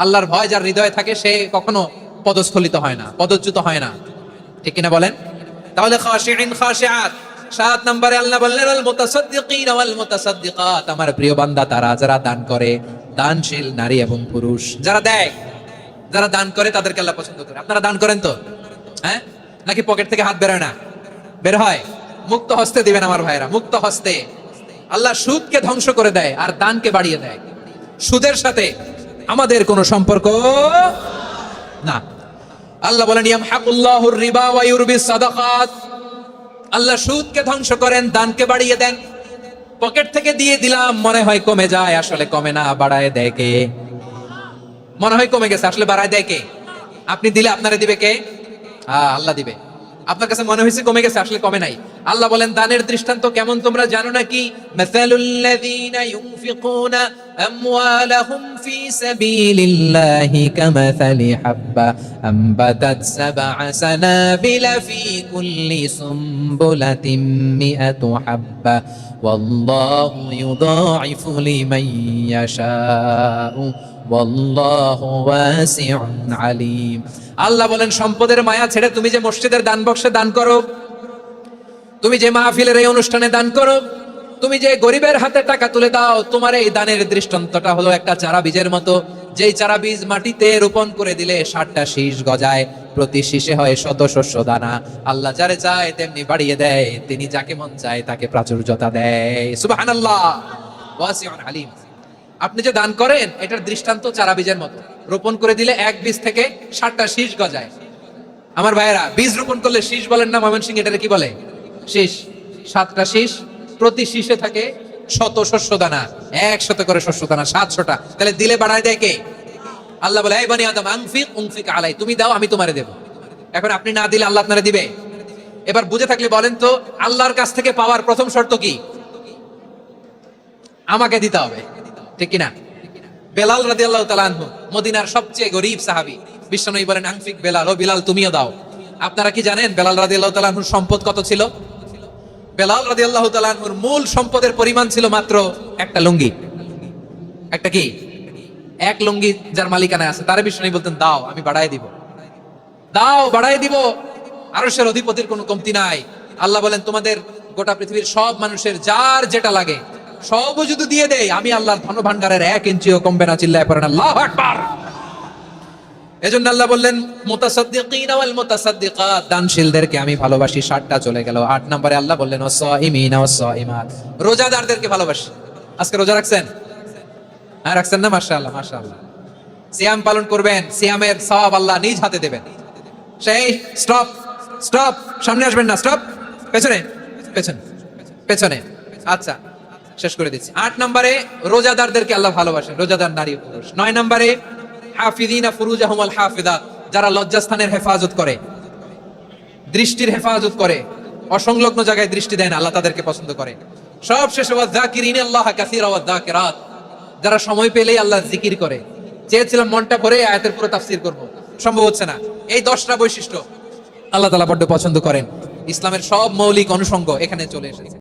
[SPEAKER 1] আল্লাহর ভয় যার হৃদয়ে থাকে সে কখনো পদস্খলিত হয় না, পদচ্যুত হয় না, ঠিক কিনা বলেন? তাহলে খাশিঈন খাশিআত, 7 নম্বরে আল্লাহ বললেন আল মুতাসাদ্দিকিন ওয়াল মুতাসাদ্দিকাত, আমার প্রিয় বান্দা তারা যারা দান করে, দানশীল নারী এবং পুরুষ যারা দেয়, যারা দান করে তাদেরকে আল্লাহ পছন্দ করে। আপনারা দান করেন তো? হ্যাঁ, নাকি পকেট থেকে হাত বেরোয় না? বের হয়। মুক্ত হস্তে দিবেন আমার ভাইরা, মুক্ত হস্তে। আল্লাহ সুদকে ধ্বংস করে দেয় আর দানকে বাড়িয়ে দেয়। সুদের সাথে আমাদের কোনো সম্পর্ক না। আল্লাহ বলেন ইয়ামহাকুল্লাহুর রিবা ওয়া ইউরবিস সাদাকাত, আল্লাহ সুদকে ধ্বংস করেন, দানকে বাড়িয়ে দেন। পকেট থেকে দিয়ে দিলাম মনে হয় কমে যায়, আসলে কমে না, বাড়ায় দেয় কে? মনে হয় কমে গেছে, আসলে বাড়ায় দেয় কে? আপনি দিলে আপনারে দিবে কে? আল্লাহ দিবে। আপনার কাছে মনে হয়েছে কমে গেছে, আসলে কমে নাই। আল্লাহ বলেন দানের দৃষ্টান্ত কেমন তোমরা জানো নাকি? মাসালুল্লাযীনা ইউনফিকুনা আমওয়ালাহুম ফি সাবিলিল্লাহি কামাসালি হাব্বা আমবাতাত সাবআ সানাবিলা ফি কুল্লি সুমবুলাতিন মিআতু হাব্বা ওয়াল্লাহু ইউদাঈফু লিমান ইয়াশাউ ওয়াল্লাহু ওয়াসিউন আলীম। আল্লাহ বলেন সম্পদের মায়া ছেড়ে তুমি যে মসজিদের দান বক্সে দান করো, তুমি যে মাহফিলের এই অনুষ্ঠানে দান করো, তুমি যে গরিবের হাতে টাকা তুলে দাও, তোমার এই দানের দৃষ্টান্তটা হলো একটা চারা বীজের মতো। যেই চারা বীজ মাটিতে রোপণ করে দিলে 60টা শীষ গজায়, প্রতি শীষে হয় শত শস্য দানা। আল্লাহ যারে চায় তেমনি বাড়িয়ে দেয়, তিনি যাকে মন চায় তাকে প্রাচুর্যতা দেয়। সুবহানাল্লাহ, ওয়াসিউন আলীম। আপনি যে দান করেন এটার দৃষ্টান্ত চারা বীজের মতো, রোপণ করে দিলে এক বীজ থেকে 60টা শীষ গজায়। আমার ভাইয়েরা, বীজ রোপণ করলে শীষ বলেন না ময়মনসিংহ, এটাকে কি বলে? শীষ। 7টা শীষ, প্রতি শীষে থাকে শত শস্য দানা, 100 করে শস্য দানা, 700টা। তাহলে দিলে বাড়ায় দেয় কে? আল্লাহ বলে এই বনি আদম আনফিক উনফিক আলাই, তুমি দাও আমি তোমারে দেব। এখন আপনি না দিলে আল্লাহ আপনারে দিবে? এবার বুঝে থাকলে বলেন তো, আল্লাহর কাছ থেকে পাওয়ার প্রথম শর্ত কি? আমাকে দিতে হবে, ঠিক কিনা? বেলাল রাদিয়াল্লাহু তাআলা আনহু মদিনার সবচেয়ে গরীব সাহাবী, বিশ্বনবী বলেন আনফিক বেলাল, ও বেলাল তুমিও দাও। আপনারা কি জানেন বেলাল রাদিয়াল্লাহু তাআলা আনহুর সম্পদ কত ছিল? বেলাল রাদিয়াল্লাহু তাআলা আনহুর মূল সম্পদের পরিমাণ ছিল মাত্র একটা লুঙ্গি। একটা কি? এক লুঙ্গি যার মালিকানায় আছে, তারে বিশ্বনবী বলতেন দাও আমি বাড়ায় দিব, দাও বাড়ায় দিব। আরশের অধিপতির কোনো কমতি নাই। আল্লাহ বলেন তোমাদের গোটা পৃথিবীর সব মানুষের যার যেটা লাগে সবও যদি দিয়ে দেয়, আমি আল্লাহর ধন ভান্ডারের 1 ইঞ্চিও কমবে না। চিল্লায় পড়েন আল্লাহু আকবার। এজন্য আল্লাহ বললেন মুতাসাদ্দিকিন ওয়াল মুতাসাদ্দিকাত, দানশীলদেরকে আমি ভালোবাসি। 7টা চলে গেল। 8 নম্বরে আল্লাহ বললেন ওয়াসাইমিন ওয়াসাইমাত, রোজাদারদেরকে ভালোবাসি। আজকে রোজা রাখছেন? হ্যাঁ রাখছেন না? মাশাআল্লাহ মাশাআল্লাহ। সিয়াম পালন করবেন, সিয়ামের সওয়াব আল্লাহ নিজ হাতে দেবেন। সেই স্টপ স্টপ, সামনে আসবেন না, স্টপ, পেছনে পেছনে পেছনে। আচ্ছা শেষ করে দিচ্ছি। 8 নম্বরে রোজাদারদেরকে আল্লাহ ভালোবাসেন, রোজাদার নারী ও পুরুষ। 9 নম্বরে হাফিজিনা ফুরুজাহুম ওয়াল হাফিজাত, যারা লজ্জাস্থানের হেফাজত করে, দৃষ্টির হেফাজত করে, অসংলগ্ন জায়গায় দৃষ্টি দেন, আল্লাহ তাদেরকে পছন্দ করে। সব শেষে ওয়াযাকিরিনাল্লাহ কাসীরা ওয়াযাকিরাত, যারা সময় পেলেই আল্লাহর জিকির করে। চেয়েছিলাম মনটা ভরে আয়াতের পুরো তাফসীর করব, সম্ভব হচ্ছে না। এই 10টা বৈশিষ্ট্য আল্লাহ তাআলা বড় পছন্দ করেন। ইসলামের সব মৌলিক অনুষঙ্গ এখানে চলে এসেছে।